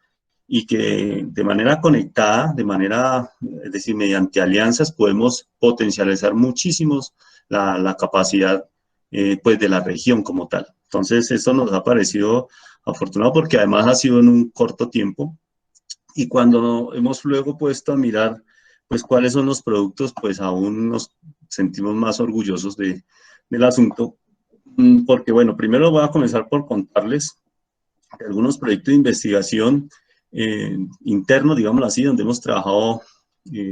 y que de manera conectada, es decir, mediante alianzas podemos potencializar muchísimos la capacidad pues de la región como tal. Entonces, esto nos ha parecido afortunado porque además ha sido en un corto tiempo, y cuando hemos luego puesto a mirar pues cuáles son los productos, pues aún nos sentimos más orgullosos del asunto, porque bueno, primero voy a comenzar por contarles algunos proyectos de investigación internos, digámoslo así, donde hemos trabajado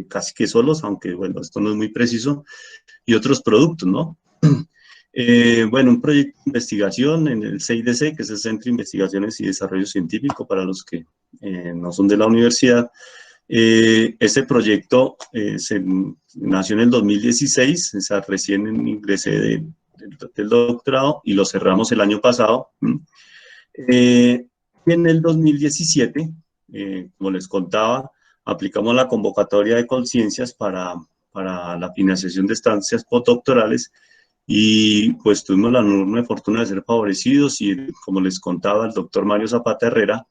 casi que solos, aunque bueno, esto no es muy preciso, y otros productos, ¿no? Bueno, un proyecto de investigación en el CIDC, que es el Centro de Investigaciones y Desarrollo Científico, para los que no son de la universidad. Este proyecto nació en el 2016, o sea, recién ingresé del doctorado y lo cerramos el año pasado. Y en el 2017, como les contaba, aplicamos la convocatoria de Colciencias para la financiación de estancias postdoctorales y pues tuvimos la enorme fortuna de ser favorecidos y como les contaba, el doctor Mario Zapata Herrera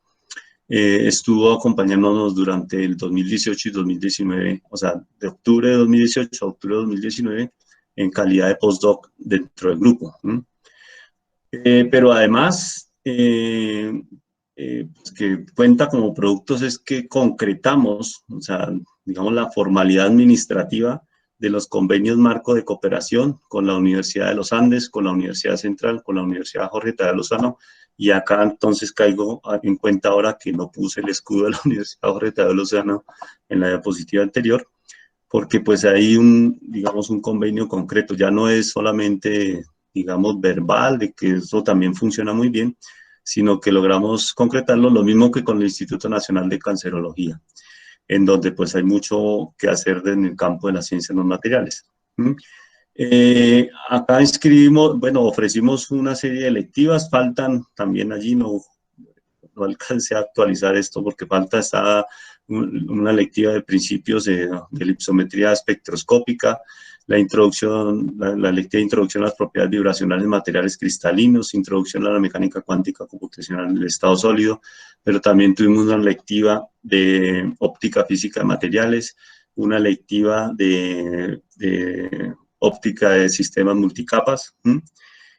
estuvo acompañándonos durante el 2018 y 2019, o sea, de octubre de 2018 a octubre de 2019, en calidad de postdoc dentro del grupo. Pero además, pues que cuenta como productos es que concretamos, o sea, digamos, la formalidad administrativa de los convenios marco de cooperación con la Universidad de los Andes, con la Universidad Central, con la Universidad Jorge Tadeo Lozano, y acá entonces caigo en cuenta ahora que no puse el escudo de la Universidad Jorge Tadeo Lozano en la diapositiva anterior, porque pues hay digamos, un convenio concreto, ya no es solamente, digamos, verbal, de que eso también funciona muy bien, sino que logramos concretarlo, lo mismo que con el Instituto Nacional de Cancerología, en donde pues hay mucho que hacer en el campo de las ciencias no materiales. Acá inscribimos, bueno, ofrecimos una serie de electivas, faltan también allí, no alcancé a actualizar esto porque falta una lectiva de principios de lipsometría espectroscópica, la introducción, la lectiva de introducción a las propiedades vibracionales de materiales cristalinos, introducción a la mecánica cuántica computacional del estado sólido, pero también tuvimos una lectiva de óptica física de materiales, una lectiva de óptica de sistemas multicapas,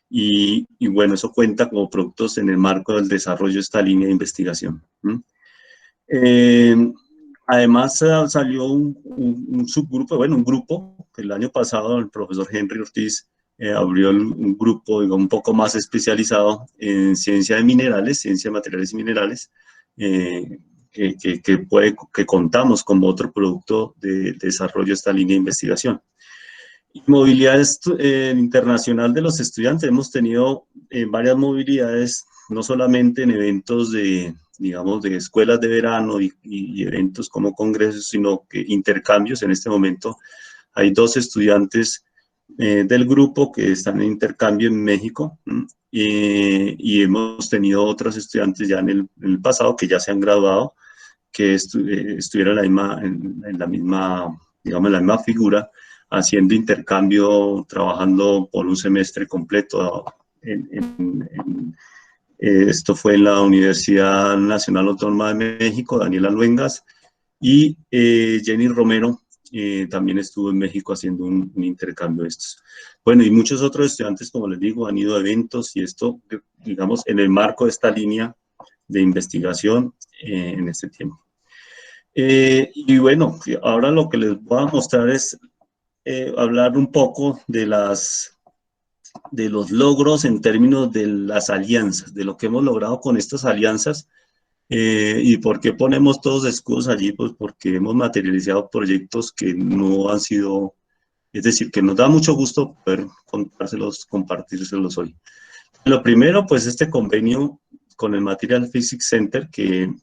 y bueno, eso cuenta como productos en el marco del desarrollo de esta línea de investigación. Además salió un subgrupo, bueno, un grupo, que el año pasado el profesor Henry Ortiz abrió un grupo, digamos, un poco más especializado en ciencia de minerales, ciencia de materiales y minerales, que contamos como otro producto de desarrollo de esta línea de investigación. Movilidad internacional de los estudiantes. Hemos tenido varias movilidades, no solamente en eventos de, digamos, de escuelas de verano y eventos como congresos, sino que intercambios. En este momento hay 2 estudiantes del grupo que están en intercambio en México, y hemos tenido otros estudiantes ya en el pasado que ya se han graduado, que estuvieron en la misma, digamos, en la misma figura, haciendo intercambio, trabajando por un semestre completo. Esto fue en la Universidad Nacional Autónoma de México, Daniela Luengas, y Jenny Romero también estuvo en México haciendo un intercambio de estos. Bueno, y muchos otros estudiantes, como les digo, han ido a eventos y esto, digamos, en el marco de esta línea de investigación en este tiempo. Y bueno, ahora lo que les voy a mostrar es hablar un poco de los logros en términos de las alianzas, de lo que hemos logrado con estas alianzas. ¿Y por qué ponemos todos escudos allí? Pues porque hemos materializado proyectos que no han sido, es decir, que nos da mucho gusto poder compartírselos hoy. Lo primero, pues este convenio con el Material Physics Center que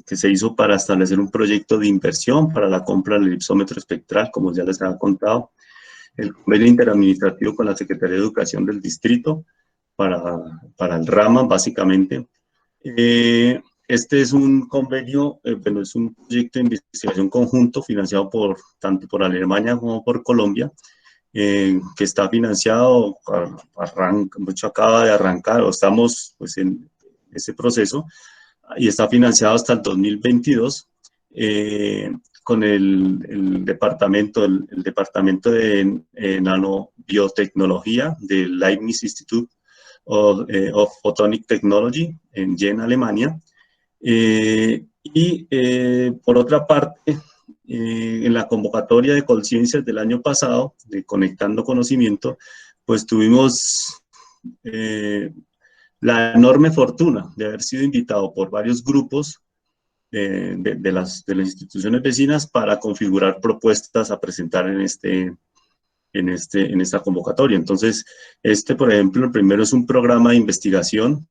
se hizo para establecer un proyecto de inversión para la compra del elipsómetro espectral, como ya les había contado. El convenio interadministrativo con la Secretaría de Educación del Distrito para el RAMA, básicamente. Este es un convenio, bueno, es un proyecto de investigación conjunto financiado tanto por Alemania como por Colombia, que está financiado, acaba de arrancar, o estamos pues en ese proceso, y está financiado hasta el 2022 con el departamento de nanobiotecnología del Leibniz Institute of Photonic Technology en Jena, Alemania. Por otra parte, en la convocatoria de Colciencias del año pasado, de Conectando Conocimiento, pues tuvimos la enorme fortuna de haber sido invitado por varios grupos de las instituciones vecinas para configurar propuestas a presentar en esta convocatoria. Entonces, por ejemplo, el primero es un programa de investigación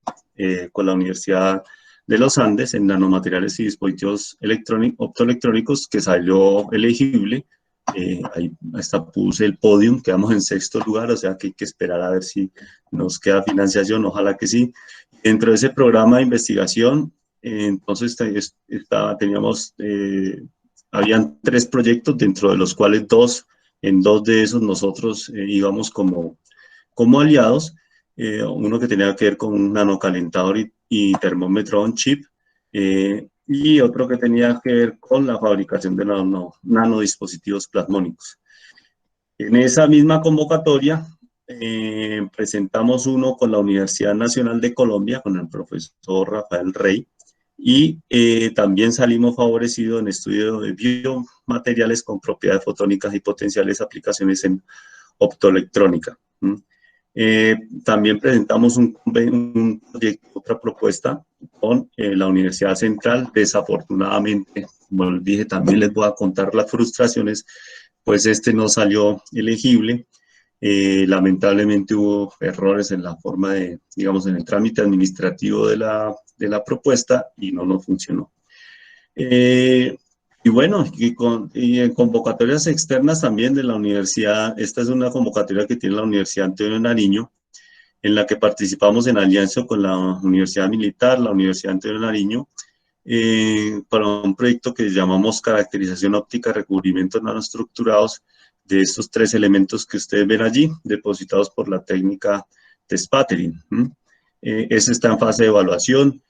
con la Universidad de los Andes en nanomateriales y dispositivos optoelectrónicos que salió elegible. Ahí hasta puse el podium, quedamos en 6º lugar, o sea que hay que esperar a ver si nos queda financiación, ojalá que sí. Dentro de ese programa de investigación, entonces habían 3 proyectos, dentro de los cuales en dos de esos nosotros íbamos como aliados, uno que tenía que ver con un nanocalentador y termómetro on chip, y otro que tenía que ver con la fabricación de nanodispositivos plasmónicos. En esa misma convocatoria presentamos uno con la Universidad Nacional de Colombia, con el profesor Rafael Rey, y también salimos favorecidos en estudio de biomateriales con propiedades fotónicas y potenciales aplicaciones en optoelectrónica. También presentamos un proyecto, otra propuesta con la Universidad Central. Desafortunadamente, como les dije, también les voy a contar las frustraciones, pues no salió elegible. Lamentablemente hubo errores en la forma de, digamos, en el trámite administrativo de la propuesta y no nos funcionó. Y bueno, y en convocatorias externas también de la universidad, esta es una convocatoria que tiene la Universidad Antonio Nariño, en la que participamos en alianza con la Universidad Militar, la Universidad Antonio Nariño, para un proyecto que llamamos Caracterización Óptica, Recubrimientos Nanoestructurados, de estos 3 elementos que ustedes ven allí, depositados por la técnica de spattering. Ese está en fase de evaluación.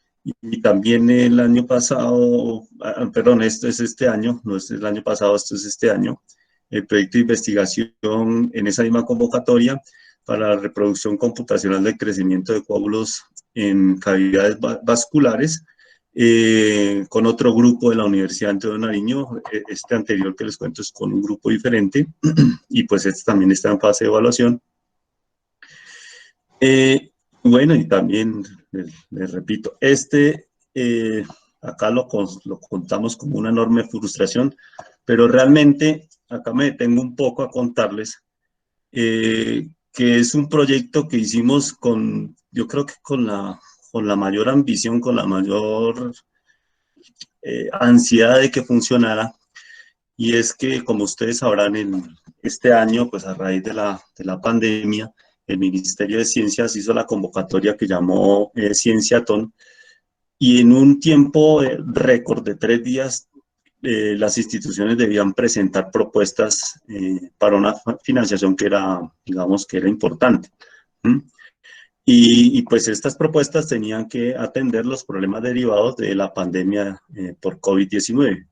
Y también el año pasado, perdón, esto es este año, no es el año pasado, esto es este año, el proyecto de investigación en esa misma convocatoria para la reproducción computacional del crecimiento de coágulos en cavidades vasculares, con otro grupo de la Universidad Antonio Nariño. Este anterior que les cuento es con un grupo diferente, y pues este también está en fase de evaluación. Bueno, y también les repito, acá lo contamos como una enorme frustración, pero realmente acá me detengo un poco a contarles que es un proyecto que hicimos yo creo que con la mayor ambición, con la mayor ansiedad de que funcionara, y es que, como ustedes sabrán, este año, pues a raíz de la pandemia, el Ministerio de Ciencias hizo la convocatoria que llamó Cienciatón, y en un tiempo récord de 3 días, las instituciones debían presentar propuestas para una financiación que era, digamos, que era importante. Y pues estas propuestas tenían que atender los problemas derivados de la pandemia por COVID-19.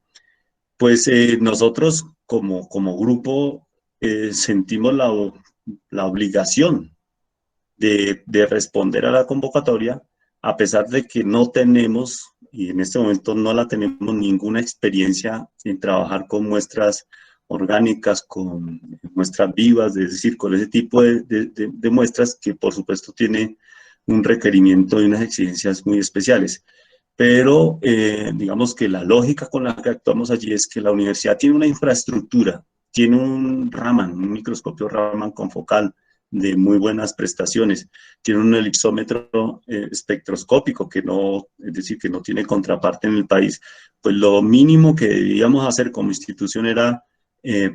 Pues nosotros como grupo sentimos la obligación de responder a la convocatoria, a pesar de que no tenemos, y en este momento no la tenemos, ninguna experiencia en trabajar con muestras orgánicas, con muestras vivas, es decir, con ese tipo de muestras que por supuesto tiene un requerimiento y unas exigencias muy especiales. Pero digamos que la lógica con la que actuamos allí es que la universidad tiene una infraestructura, tiene un Raman, un microscopio Raman con focal de muy buenas prestaciones, tiene un elipsómetro espectroscópico es decir, que no tiene contraparte en el país. Pues lo mínimo que debíamos hacer como institución era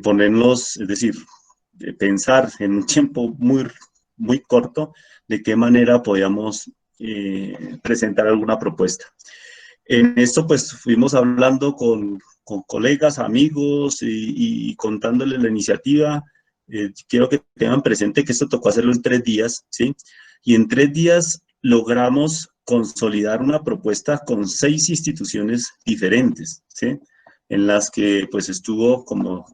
ponernos, es decir, pensar en un tiempo muy, muy corto de qué manera podíamos presentar alguna propuesta. En esto pues fuimos hablando con colegas, amigos y contándoles la iniciativa. Quiero que tengan presente que esto tocó hacerlo en 3 días, ¿sí? Y en 3 días logramos consolidar una propuesta con 6 instituciones diferentes, ¿sí? En las que pues estuvo, como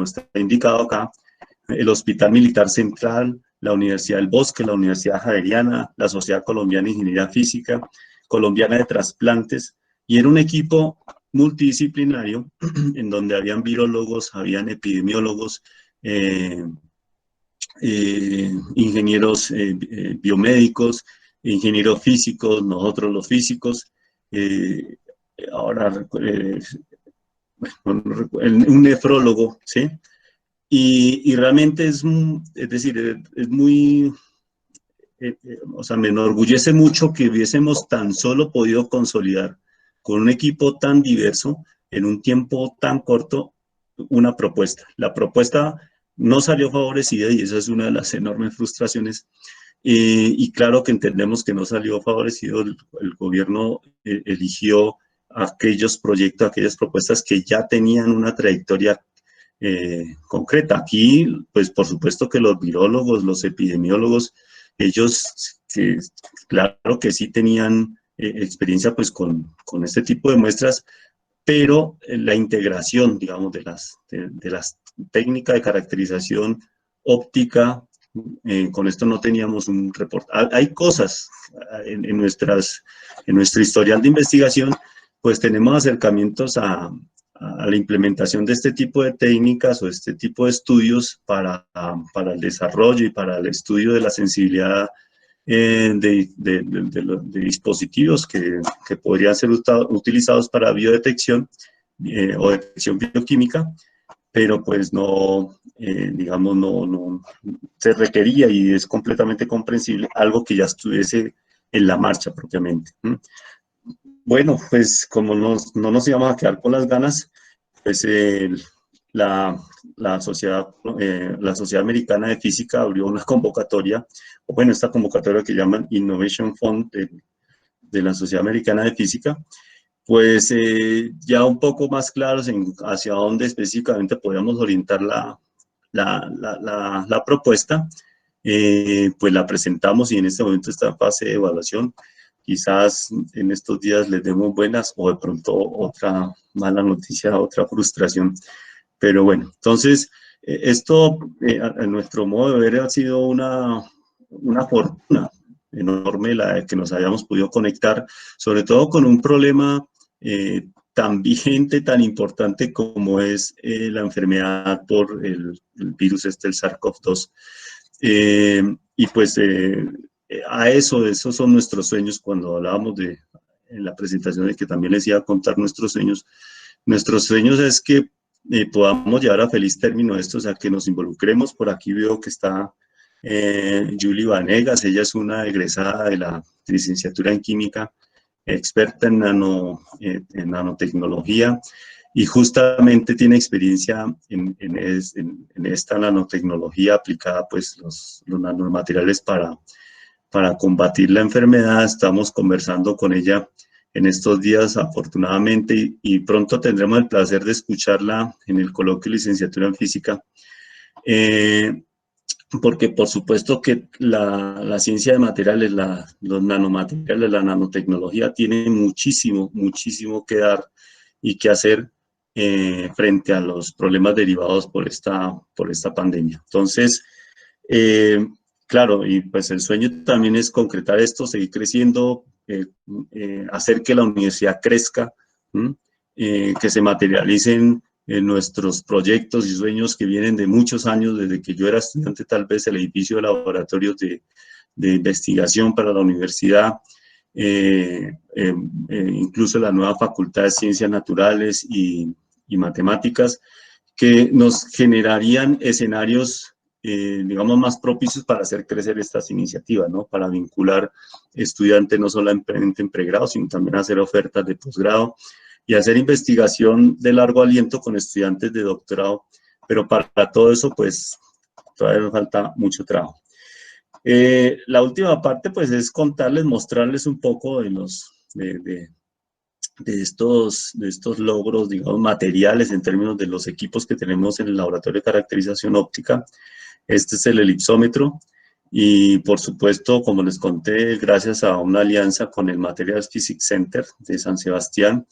está indicado acá, el Hospital Militar Central, la Universidad del Bosque, la Universidad Javeriana, la Sociedad Colombiana de Ingeniería Física, Colombiana de Trasplantes, y era un equipo multidisciplinario en donde habían virólogos, habían epidemiólogos, ingenieros biomédicos, ingenieros físicos, nosotros los físicos, ahora un nefrólogo, ¿sí? Y realmente es decir, es muy, o sea, me enorgullece mucho que hubiésemos tan solo podido consolidar con un equipo tan diverso, en un tiempo tan corto, una propuesta. La propuesta no salió favorecida y esa es una de las enormes frustraciones. Y claro que entendemos que no salió favorecido, el gobierno eligió aquellos proyectos, aquellas propuestas que ya tenían una trayectoria concreta. Aquí, pues por supuesto que los virólogos, los epidemiólogos, ellos, claro que sí tenían experiencia pues con este tipo de muestras, pero la integración, digamos, de las técnicas de caracterización óptica, con esto no teníamos un reporte. Hay cosas en nuestro historial de investigación, pues tenemos acercamientos a la implementación de este tipo de técnicas o este tipo de estudios para el desarrollo y para el estudio de la sensibilidad de dispositivos que podrían ser utilizados para biodetección o detección bioquímica, pero pues no, digamos, no se requería y es completamente comprensible algo que ya estuviese en la marcha propiamente. Bueno, pues como no nos íbamos a quedar con las ganas, pues la Sociedad Americana de Física abrió una convocatoria, o bueno, esta convocatoria que llaman Innovation Fund de la Sociedad Americana de Física, pues ya un poco más claros hacia dónde específicamente podíamos orientar la propuesta, pues la presentamos y en este momento está en fase de evaluación. Quizás en estos días les demos buenas o de pronto otra mala noticia, otra frustración. Pero bueno, entonces esto a nuestro modo de ver ha sido una fortuna enorme la de que nos hayamos podido conectar, sobre todo con un problema tan vigente, tan importante como es la enfermedad por el virus el SARS-CoV-2. Y pues esos son nuestros sueños cuando hablábamos en la presentación de que también les iba a contar nuestros sueños. Nuestros sueños es que podamos llevar a feliz término esto, o sea, que nos involucremos. Por aquí veo que está Julie Vanegas, ella es una egresada de la licenciatura en química, experta en nanotecnología, y justamente tiene experiencia en esta nanotecnología aplicada, pues los nanomateriales para combatir la enfermedad. Estamos conversando con ella en estos días, afortunadamente, y pronto tendremos el placer de escucharla en el coloquio de licenciatura en física, porque por supuesto que la ciencia de materiales, los nanomateriales, la nanotecnología tiene muchísimo que dar y que hacer frente a los problemas derivados por esta pandemia. Entonces, claro, y pues el sueño también es concretar esto, seguir creciendo, hacer que la universidad crezca, que se materialicen nuestros proyectos y sueños que vienen de muchos años, desde que yo era estudiante, tal vez el edificio de laboratorios de investigación para la universidad, incluso la nueva Facultad de Ciencias Naturales y Matemáticas, que nos generarían escenarios digamos, más propicios para hacer crecer estas iniciativas, ¿no? Para vincular estudiantes no solamente en pregrado, sino también hacer ofertas de posgrado y hacer investigación de largo aliento con estudiantes de doctorado, pero para todo eso, pues, todavía nos falta mucho trabajo. La última parte, pues, es contarles, mostrarles un poco de estos logros, digamos, materiales en términos de los equipos que tenemos en el laboratorio de caracterización óptica. Este es el elipsómetro y, por supuesto, como les conté, gracias a una alianza con el Materials Physics Center de San Sebastián,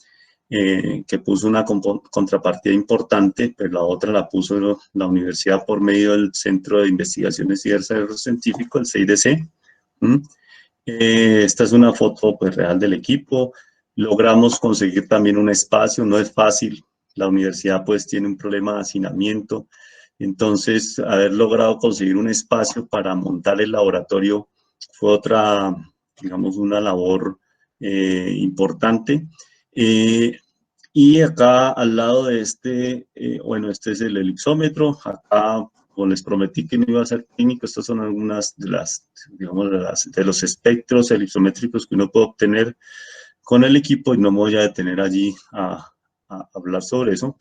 que puso una contrapartida importante, pero la otra la puso la universidad por medio del Centro de Investigaciones y Desarrollo Científico, el CIDC. Esta es una foto pues, real del equipo. Logramos conseguir también un espacio, no es fácil, la universidad pues tiene un problema de hacinamiento, entonces haber logrado conseguir un espacio para montar el laboratorio fue otra, digamos, una labor importante. Y acá al lado de este, bueno, este es el elipsómetro, acá como les prometí que no iba a ser técnico, estas son algunas de las, digamos, de los espectros elipsométricos que uno puede obtener con el equipo y no me voy a detener allí a hablar sobre eso.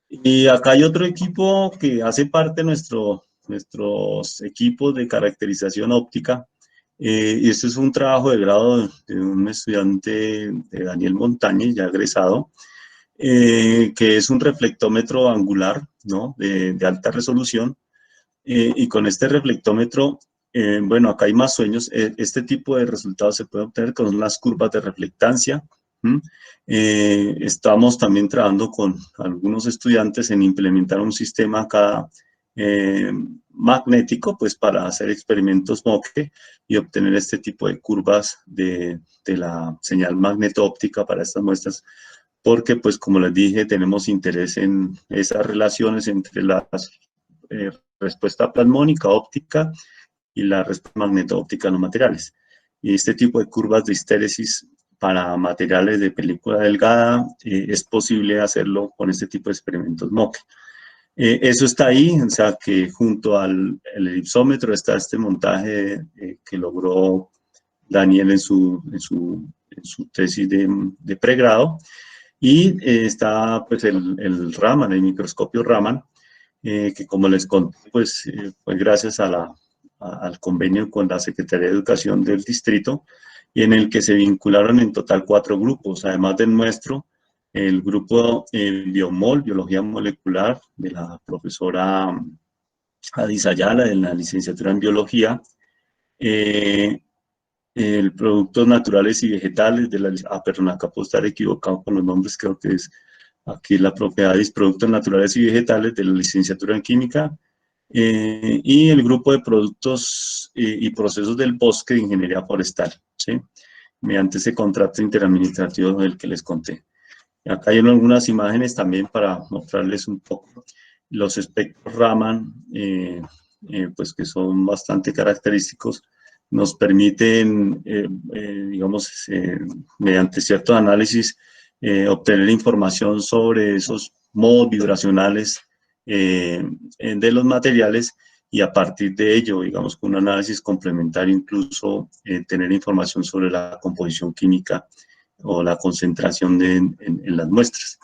Y acá hay otro equipo que hace parte de nuestros equipos de caracterización óptica, y este es un trabajo de grado de un estudiante de Daniel Montañez, ya egresado, que es un reflectómetro angular, ¿no? de alta resolución, y con este reflectómetro, bueno, acá hay más sueños, este tipo de resultados se puede obtener con las curvas de reflectancia. Estamos también trabajando con algunos estudiantes en implementar un sistema acá magnético, pues para hacer experimentos MOCHE y obtener este tipo de curvas de la señal magneto-óptica para estas muestras, porque pues como les dije, tenemos interés en esas relaciones entre las respuesta plasmónica óptica y la respuesta magneto-óptica en los materiales. Y este tipo de curvas de histéresis para materiales de película delgada es posible hacerlo con este tipo de experimentos MOCHE. Eso está ahí, o sea que junto al elipsómetro está este montaje que logró Daniel en su tesis de pregrado, y está pues el Raman, el microscopio Raman, que como les conté, pues fue gracias al convenio con la Secretaría de Educación del distrito, y en el que se vincularon en total 4 grupos, además del nuestro, el grupo Biomol, Biología Molecular, de la profesora Adis Ayala, de la licenciatura en Biología, el Productos Naturales y Vegetales, de la, perdón, acá puedo estar equivocado con los nombres, creo que es aquí la propiedad es Productos Naturales y Vegetales, de la licenciatura en Química, y el grupo de Productos y Procesos del Bosque de Ingeniería Forestal, ¿sí? Mediante ese contrato interadministrativo del que les conté. Acá hay algunas imágenes también para mostrarles un poco los espectros Raman, pues que son bastante característicos, nos permiten, digamos, mediante cierto análisis, obtener información sobre esos modos vibracionales de los materiales, y a partir de ello, digamos, con un análisis complementario, incluso tener información sobre la composición química o la concentración en las muestras.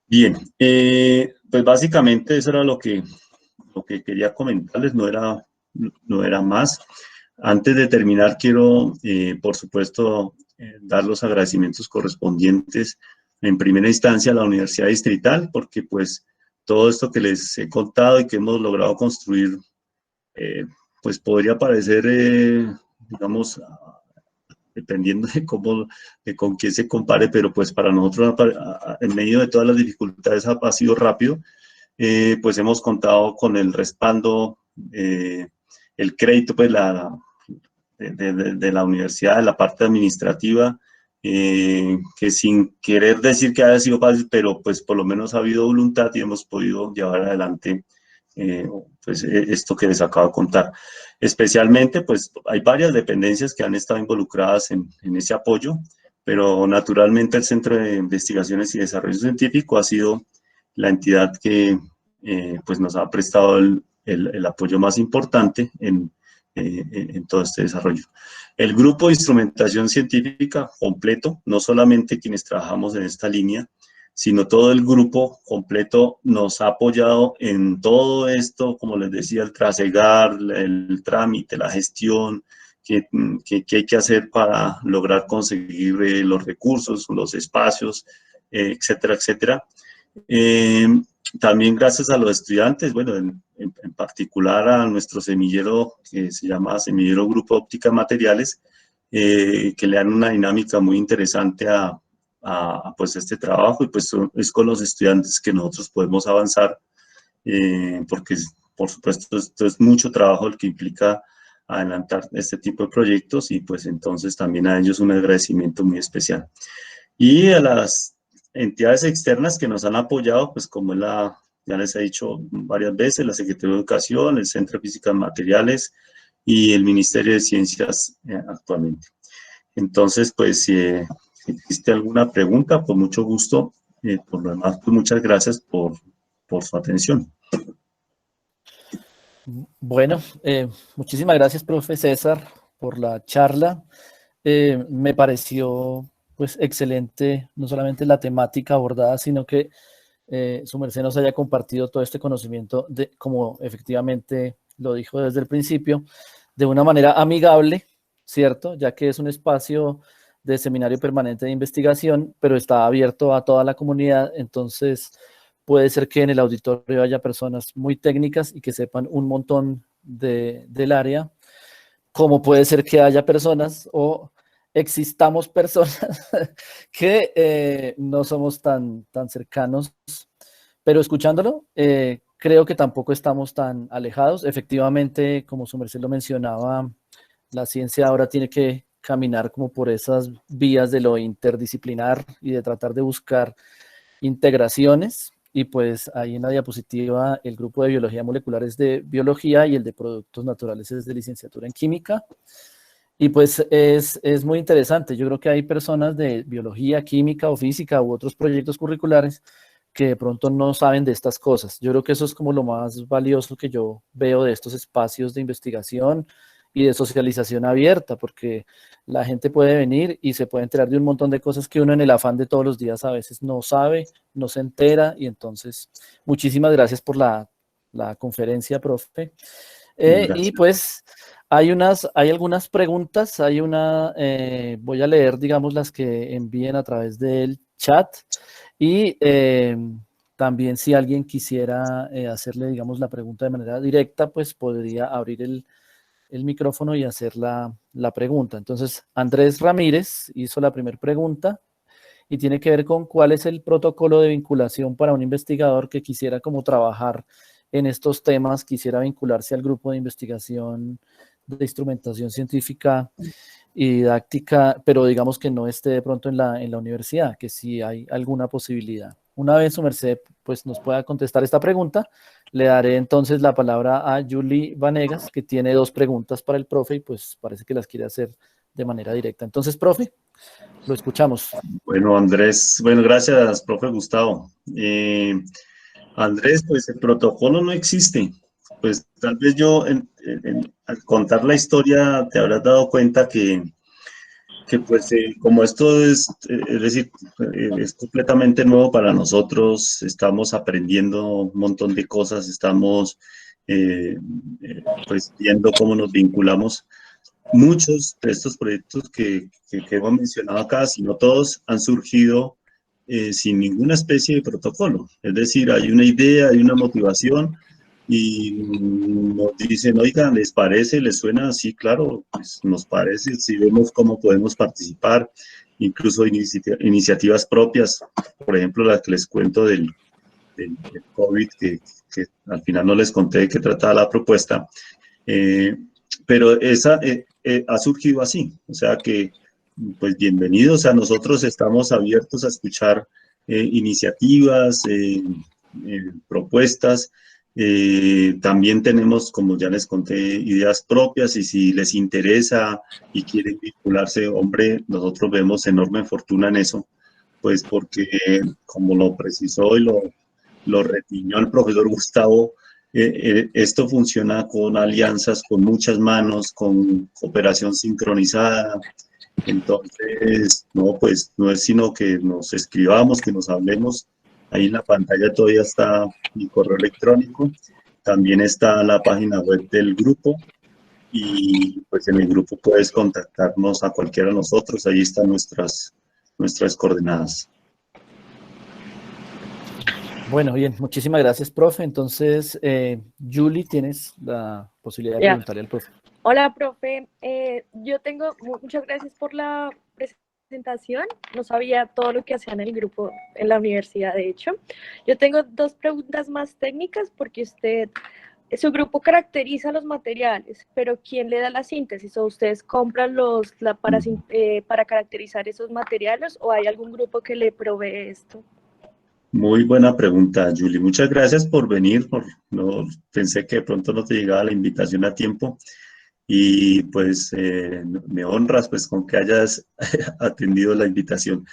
Bien, pues básicamente eso era lo que quería comentarles, no era más. Antes de terminar, quiero, por supuesto, dar los agradecimientos correspondientes en primera instancia a la Universidad Distrital, porque pues todo esto que les he contado y que hemos logrado construir, pues podría parecer, digamos, dependiendo de con quién se compare, pero pues para nosotros, en medio de todas las dificultades, ha sido rápido. Pues hemos contado con el respaldo, el crédito, pues de la universidad, de la parte administrativa, que sin querer decir que haya sido fácil, pero pues por lo menos ha habido voluntad y hemos podido llevar adelante pues esto que les acabo de contar. Especialmente, pues hay varias dependencias que han estado involucradas en ese apoyo, pero naturalmente el Centro de Investigaciones y Desarrollo Científico ha sido la entidad que pues nos ha prestado el apoyo más importante en todo este desarrollo. El grupo de instrumentación científica completo, no solamente quienes trabajamos en esta línea, sino todo el grupo completo nos ha apoyado en todo esto, como les decía, el trasegar, el trámite, la gestión, que hay que hacer para lograr conseguir los recursos, los espacios, etcétera, etcétera. También gracias a los estudiantes, bueno, en particular a nuestro semillero, que se llama Semillero Grupo Óptica Materiales, que le dan una dinámica muy interesante pues este trabajo, y pues es con los estudiantes que nosotros podemos avanzar, porque por supuesto esto es mucho trabajo el que implica adelantar este tipo de proyectos y pues entonces también a ellos un agradecimiento muy especial. Y a las entidades externas que nos han apoyado, pues como ya les he dicho varias veces, la Secretaría de Educación, el Centro de Física de Materiales y el Ministerio de Ciencias actualmente. Entonces, pues si existe alguna pregunta, con mucho gusto. Por lo demás, pues muchas gracias por su atención. Bueno, muchísimas gracias, profe César, por la charla. Me pareció pues excelente, no solamente la temática abordada, sino que su merced nos haya compartido todo este conocimiento, como efectivamente lo dijo desde el principio, de una manera amigable, ¿cierto? Ya que es un espacio de seminario permanente de investigación, pero está abierto a toda la comunidad, entonces puede ser que en el auditorio haya personas muy técnicas y que sepan un montón del área, como puede ser que haya personas o existamos personas que no somos tan cercanos, pero escuchándolo, creo que tampoco estamos tan alejados. Efectivamente, como su merced lo mencionaba, la ciencia ahora tiene que caminar como por esas vías de lo interdisciplinar y de tratar de buscar integraciones. Y pues ahí en la diapositiva el grupo de biología molecular es de biología y el de productos naturales es de licenciatura en química. Y pues es muy interesante. Yo creo que hay personas de biología, química o física u otros proyectos curriculares que de pronto no saben de estas cosas. Yo creo que eso es como lo más valioso que yo veo de estos espacios de investigación y de socialización abierta, porque la gente puede venir y se puede enterar de un montón de cosas que uno en el afán de todos los días a veces no sabe, no se entera, y entonces muchísimas gracias por la conferencia, profe. Y pues hay algunas preguntas, voy a leer, digamos, las que envíen a través del chat, y también si alguien quisiera hacerle, digamos, la pregunta de manera directa, pues podría abrir el micrófono y hacer la pregunta. Entonces, Andrés Ramírez hizo la primera pregunta y tiene que ver con cuál es el protocolo de vinculación para un investigador que quisiera como trabajar en estos temas, quisiera vincularse al grupo de investigación de instrumentación científica y didáctica, pero digamos que no esté de pronto en la universidad, que si hay alguna posibilidad. Una vez su merced pues, nos pueda contestar esta pregunta, le daré entonces la palabra a Julie Vanegas, que tiene 2 preguntas para el profe y pues parece que las quiere hacer de manera directa. Entonces, profe, lo escuchamos. Bueno, Andrés, bueno, gracias, profe Gustavo. Andrés, pues el protocolo no existe. Pues tal vez yo al contar la historia te habrás dado cuenta que pues como esto es decir, es completamente nuevo para nosotros, estamos aprendiendo un montón de cosas, estamos pues viendo cómo nos vinculamos. Muchos de estos proyectos que hemos mencionado acá, si no todos, han surgido sin ninguna especie de protocolo. Es decir, hay una idea, hay una motivación y nos dicen, oigan, ¿les parece? ¿Les suena? Sí, claro, pues nos parece, si vemos cómo podemos participar, incluso iniciativas propias, por ejemplo, las que les cuento del COVID, que al final no les conté de qué trataba la propuesta, pero esa ha surgido así, o sea que, pues bienvenidos, a nosotros estamos abiertos a escuchar iniciativas, propuestas. También tenemos, como ya les conté, ideas propias y si les interesa y quieren vincularse, hombre, nosotros vemos enorme fortuna en eso, pues porque como lo precisó y lo refirió el profesor Gustavo, esto funciona con alianzas, con muchas manos, con cooperación sincronizada. Entonces, no, pues no es sino que nos escribamos, que nos hablemos. Ahí en la pantalla todavía está mi correo electrónico. También está la página web del grupo. Y pues en el grupo puedes contactarnos a cualquiera de nosotros. Ahí están nuestras coordenadas. Bueno, bien, muchísimas gracias, profe. Entonces, Julie, tienes la posibilidad de preguntarle al profe. Hola, profe. Muchas gracias por la presentación. No sabía todo lo que hacían en el grupo en la universidad, de hecho. Yo tengo 2 preguntas más técnicas porque usted su grupo caracteriza los materiales, pero ¿quién le da la síntesis? ¿O ustedes compran para caracterizar esos materiales o hay algún grupo que le provee esto? Muy buena pregunta, Julie. Muchas gracias por venir. No, pensé que de pronto no te llegaba la invitación a tiempo y pues me honras pues con que hayas atendido la invitación.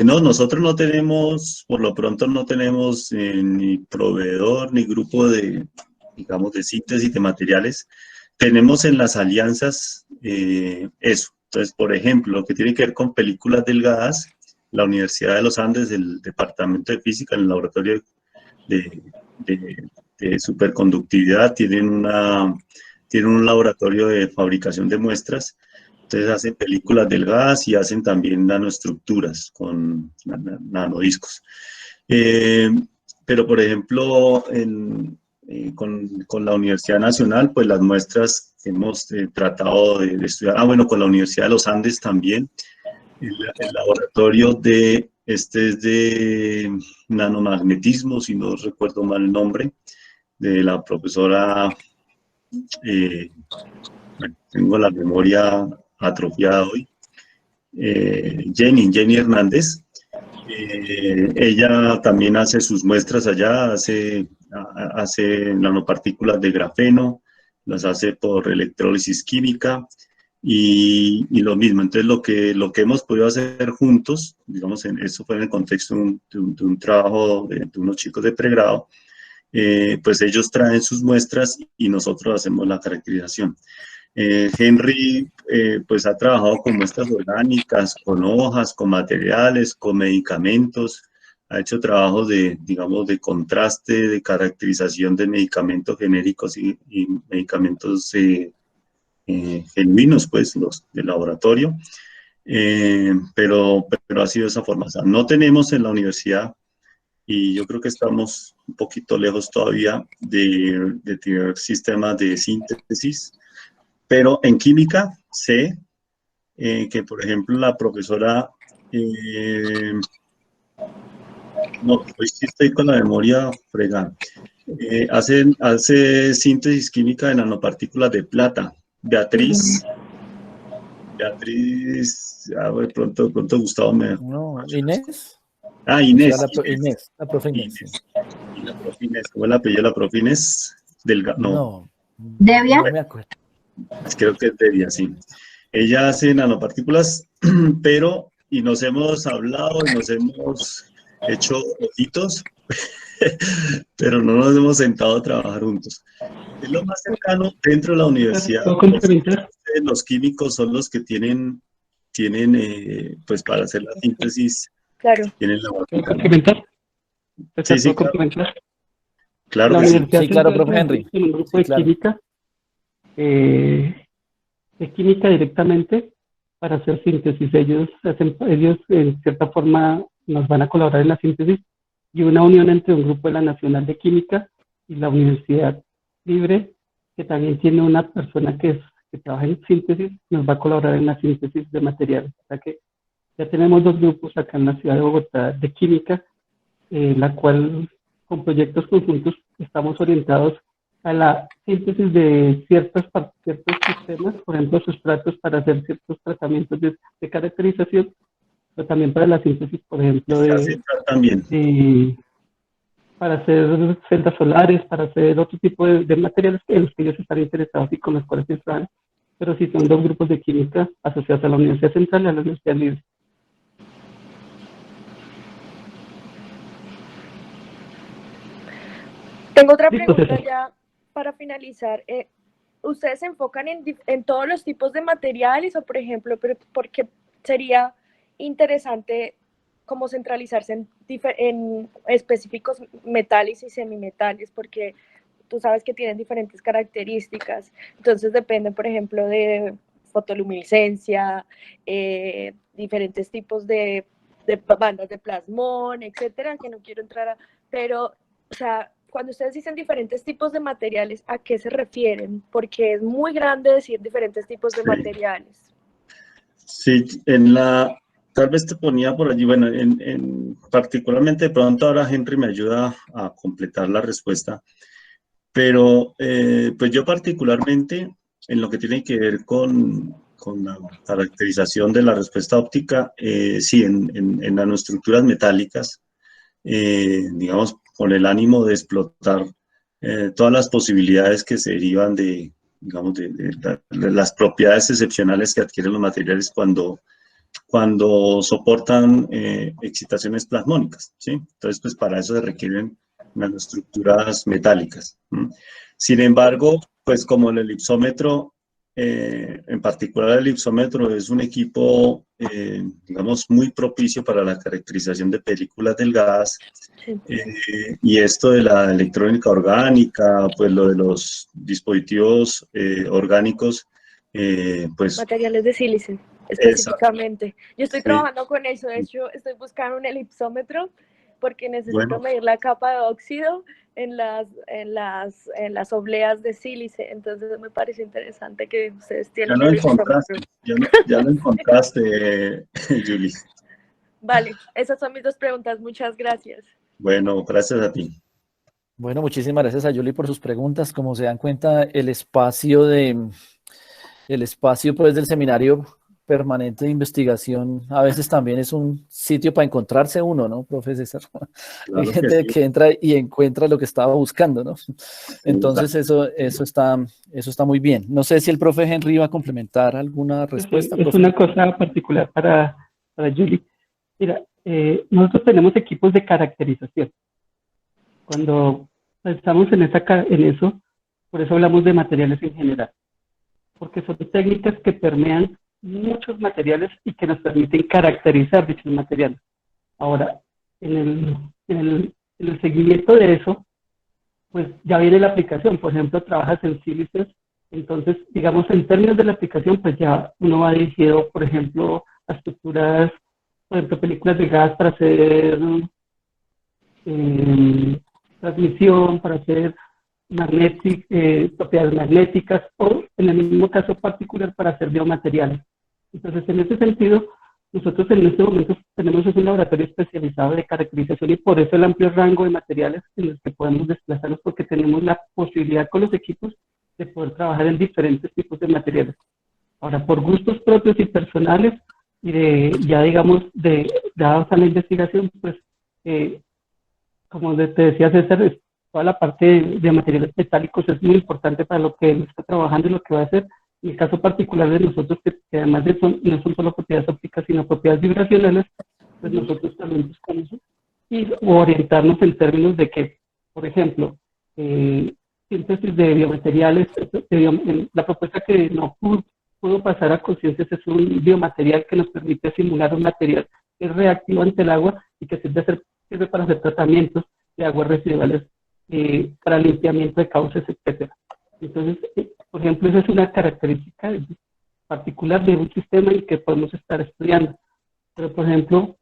No, nosotros no tenemos, por lo pronto no tenemos ni proveedor ni grupo de, digamos, de síntesis de materiales. Tenemos en las alianzas eso. Entonces, por ejemplo, lo que tiene que ver con películas delgadas, la Universidad de los Andes, el Departamento de Física, en el laboratorio de, de superconductividad, tienen un laboratorio de fabricación de muestras. Entonces hacen películas delgadas y hacen también nanoestructuras con nanodiscos. Pero, por ejemplo, con la Universidad Nacional, pues las muestras que hemos tratado de estudiar, bueno, con la Universidad de los Andes también, el laboratorio es de nanomagnetismo, si no recuerdo mal el nombre, de la profesora, bueno, tengo la memoria atrofiada hoy, Jenny Hernández. Ella también hace sus muestras allá, hace nanopartículas de grafeno, las hace por electrólisis química y lo mismo. Entonces lo que hemos podido hacer juntos, digamos, eso fue en el contexto de un trabajo de unos chicos de pregrado, pues ellos traen sus muestras y nosotros hacemos la caracterización. Henry pues ha trabajado con muestras orgánicas, con hojas, con materiales, con medicamentos, ha hecho trabajos digamos, de contraste, de caracterización de medicamentos genéricos y medicamentos genuinos, pues, los de laboratorio, pero ha sido de esa forma. O sea, no tenemos en la universidad, y yo creo que estamos un poquito lejos todavía de tener sistemas de síntesis. Pero en química sé que, por ejemplo, la profesora, no, hoy sí estoy con la memoria fregada, hace síntesis química de nanopartículas de plata. Beatriz, de pronto Gustavo me... No, Inés. Inés. O sea, Inés, la profe Inés. Sí. Y la profe Inés, ¿cómo es el apellido de la profe Inés? No. ¿Devia? No me acuerdo. Creo que es Devia, sí. Ella hace nanopartículas, y nos hemos hablado y nos hemos hecho ojitos, pero no nos hemos sentado a trabajar juntos. Es lo más cercano dentro de la universidad. Los químicos son los que tienen pues para hacer la síntesis, claro. tienen la complementar. Sí, sí, claro. La que Universidad sí, claro, profe Central Henry. Tiene un grupo Sí, de claro. química, directamente para hacer síntesis. Ellos en cierta forma nos van a colaborar en la síntesis, y una unión entre un grupo de la Nacional de Química y la Universidad Libre, que también tiene una persona que trabaja en síntesis, nos va a colaborar en la síntesis de materiales. O sea que ya tenemos dos grupos acá en la ciudad de Bogotá de química, la cual con proyectos conjuntos estamos orientados a la síntesis de ciertos sistemas, por ejemplo, sustratos para hacer ciertos tratamientos de caracterización, pero también para la síntesis, por ejemplo, para hacer celdas solares, para hacer otro tipo de materiales en los que ellos están interesados y con los cuales ellos trabajan. Pero sí son dos grupos de química asociados a la Universidad Central y a la Universidad Libre. Tengo otra pregunta ya para finalizar. ¿Ustedes se enfocan en todos los tipos de materiales o, por ejemplo, porque sería interesante como centralizarse en específicos metales y semimetales? Porque tú sabes que tienen diferentes características. Entonces dependen, por ejemplo, de fotoluminiscencia, diferentes tipos de bandas de plasmón, etcétera, que no quiero entrar a... Pero, o sea, cuando ustedes dicen diferentes tipos de materiales, ¿a qué se refieren? Porque es muy grande decir diferentes tipos de materiales. Sí, tal vez te ponía por allí, bueno, particularmente de pronto ahora Henry me ayuda a completar la respuesta. Pero pues yo particularmente en lo que tiene que ver con la caracterización de la respuesta óptica, sí, en nanoestructuras metálicas, digamos, con el ánimo de explotar todas las posibilidades que se derivan de, digamos, de las propiedades excepcionales que adquieren los materiales cuando soportan excitaciones plasmónicas, ¿sí? Entonces, pues para eso se requieren nanoestructuras metálicas. ¿Mm? Sin embargo, pues como el elipsómetro, en particular el elipsómetro es un equipo, digamos, muy propicio para la caracterización de películas delgadas, y esto de la electrónica orgánica, pues lo de los dispositivos orgánicos, pues... Materiales de sílice, específicamente. Yo estoy trabajando con eso, de hecho estoy buscando un elipsómetro porque necesito medir la capa de óxido en las obleas de sílice, entonces me parece interesante que ustedes tienen el elipsómetro. Ya lo encontraste, Julie. Vale, esas son mis dos preguntas, muchas gracias. Bueno, gracias a ti. Bueno, muchísimas gracias a Julie por sus preguntas. Como se dan cuenta, el espacio pues, del Seminario Permanente de Investigación a veces también es un sitio para encontrarse uno, ¿no, profe César? Claro. Hay gente que entra y encuentra lo que estaba buscando, ¿no? Entonces eso está muy bien. No sé si el profe Henry va a complementar alguna respuesta. Es una cosa particular para Julie. Mira, nosotros tenemos equipos de caracterización. Cuando estamos en eso, por eso hablamos de materiales en general, porque son técnicas que permean muchos materiales y que nos permiten caracterizar dichos materiales. Ahora, en el seguimiento de eso, pues ya viene la aplicación. Por ejemplo, trabajas en sílices, entonces, digamos, en términos de la aplicación, pues ya uno va dirigido, por ejemplo, a estructuras, por ejemplo, películas de gas para hacer transmisión, para hacer propiedades magnéticas, o en el mismo caso particular para hacer biomateriales. Entonces, en ese sentido, nosotros en este momento tenemos un laboratorio especializado de caracterización y por eso el amplio rango de materiales en los que podemos desplazarnos, porque tenemos la posibilidad con los equipos de poder trabajar en diferentes tipos de materiales. Ahora, por gustos propios y personales, y ya digamos, dados a la investigación, pues, como te decía César, toda la parte de materiales metálicos es muy importante para lo que él está trabajando y lo que va a hacer. En el caso particular de nosotros, que además no son solo propiedades ópticas, sino propiedades vibracionales, pues nosotros también buscamos orientarnos en términos de que, por ejemplo, síntesis de biomateriales, la propuesta que no pudo pasar a conciencias es un biomaterial que nos permite simular un material que es reactivo ante el agua y que sirve para hacer tratamientos de aguas residuales, para limpiamiento de cauces, etc. Entonces, por ejemplo, esa es una característica particular de un sistema en que podemos estar estudiando. Pero, por ejemplo,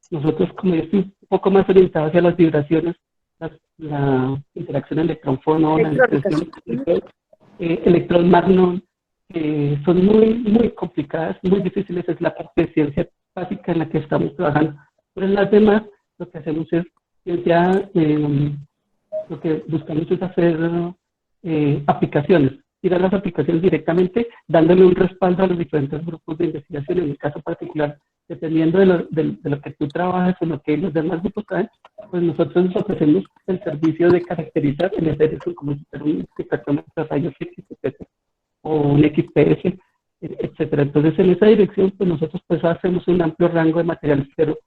nosotros, como yo estoy un poco más orientado hacia las vibraciones, la interacción electrón-fono, la interacción electrón-magnon, son muy complicadas, muy difíciles. Es la parte de ciencia básica en la que estamos trabajando. Pero en las demás, lo que hacemos es ciencia, lo que buscamos es hacer aplicaciones, ir a las aplicaciones directamente, dándole un respaldo a los diferentes grupos de investigación. En el caso particular, dependiendo de lo que tú trabajas o lo que los demás grupos traen, pues nosotros nos ofrecemos el servicio de caracterizar en esa dirección, como si fuera un espectrómetro de rayos X, etcétera, o un XPS, etcétera. Entonces, en esa dirección, pues nosotros pues hacemos un amplio rango de materiales, pero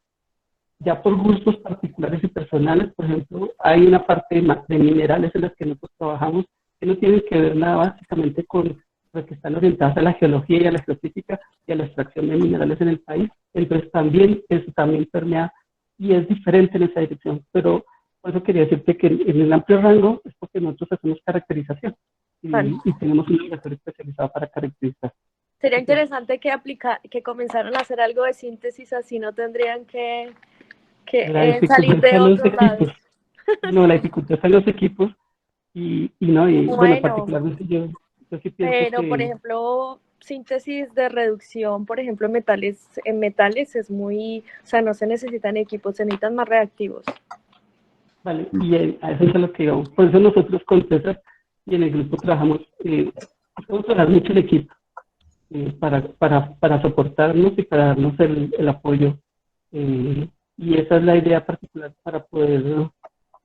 ya por gustos particulares y personales, por ejemplo, hay una parte de minerales en las que nosotros trabajamos que no tienen que ver nada básicamente con las que están orientadas a la geología y a la geofísica y a la extracción de minerales en el país. Entonces también eso también permea y es diferente en esa dirección. Pero por eso quería decirte que en el amplio rango es porque nosotros hacemos caracterización y tenemos un laboratorio especializado para caracterizar. Sería interesante que comenzaran a hacer algo de síntesis, así no tendrían que salir de otros lados. No, la dificultad está en los equipos y bueno, particularmente yo sí pienso pero que... por ejemplo, síntesis de reducción, por ejemplo, en metales es muy, o sea, no se necesitan equipos, se necesitan más reactivos. Vale, y a eso es a lo que íbamos. Por eso nosotros con César y en el grupo trabajamos, buscamos trabajar mucho el equipo para soportarnos y para darnos el apoyo. Y esa es la idea particular para poder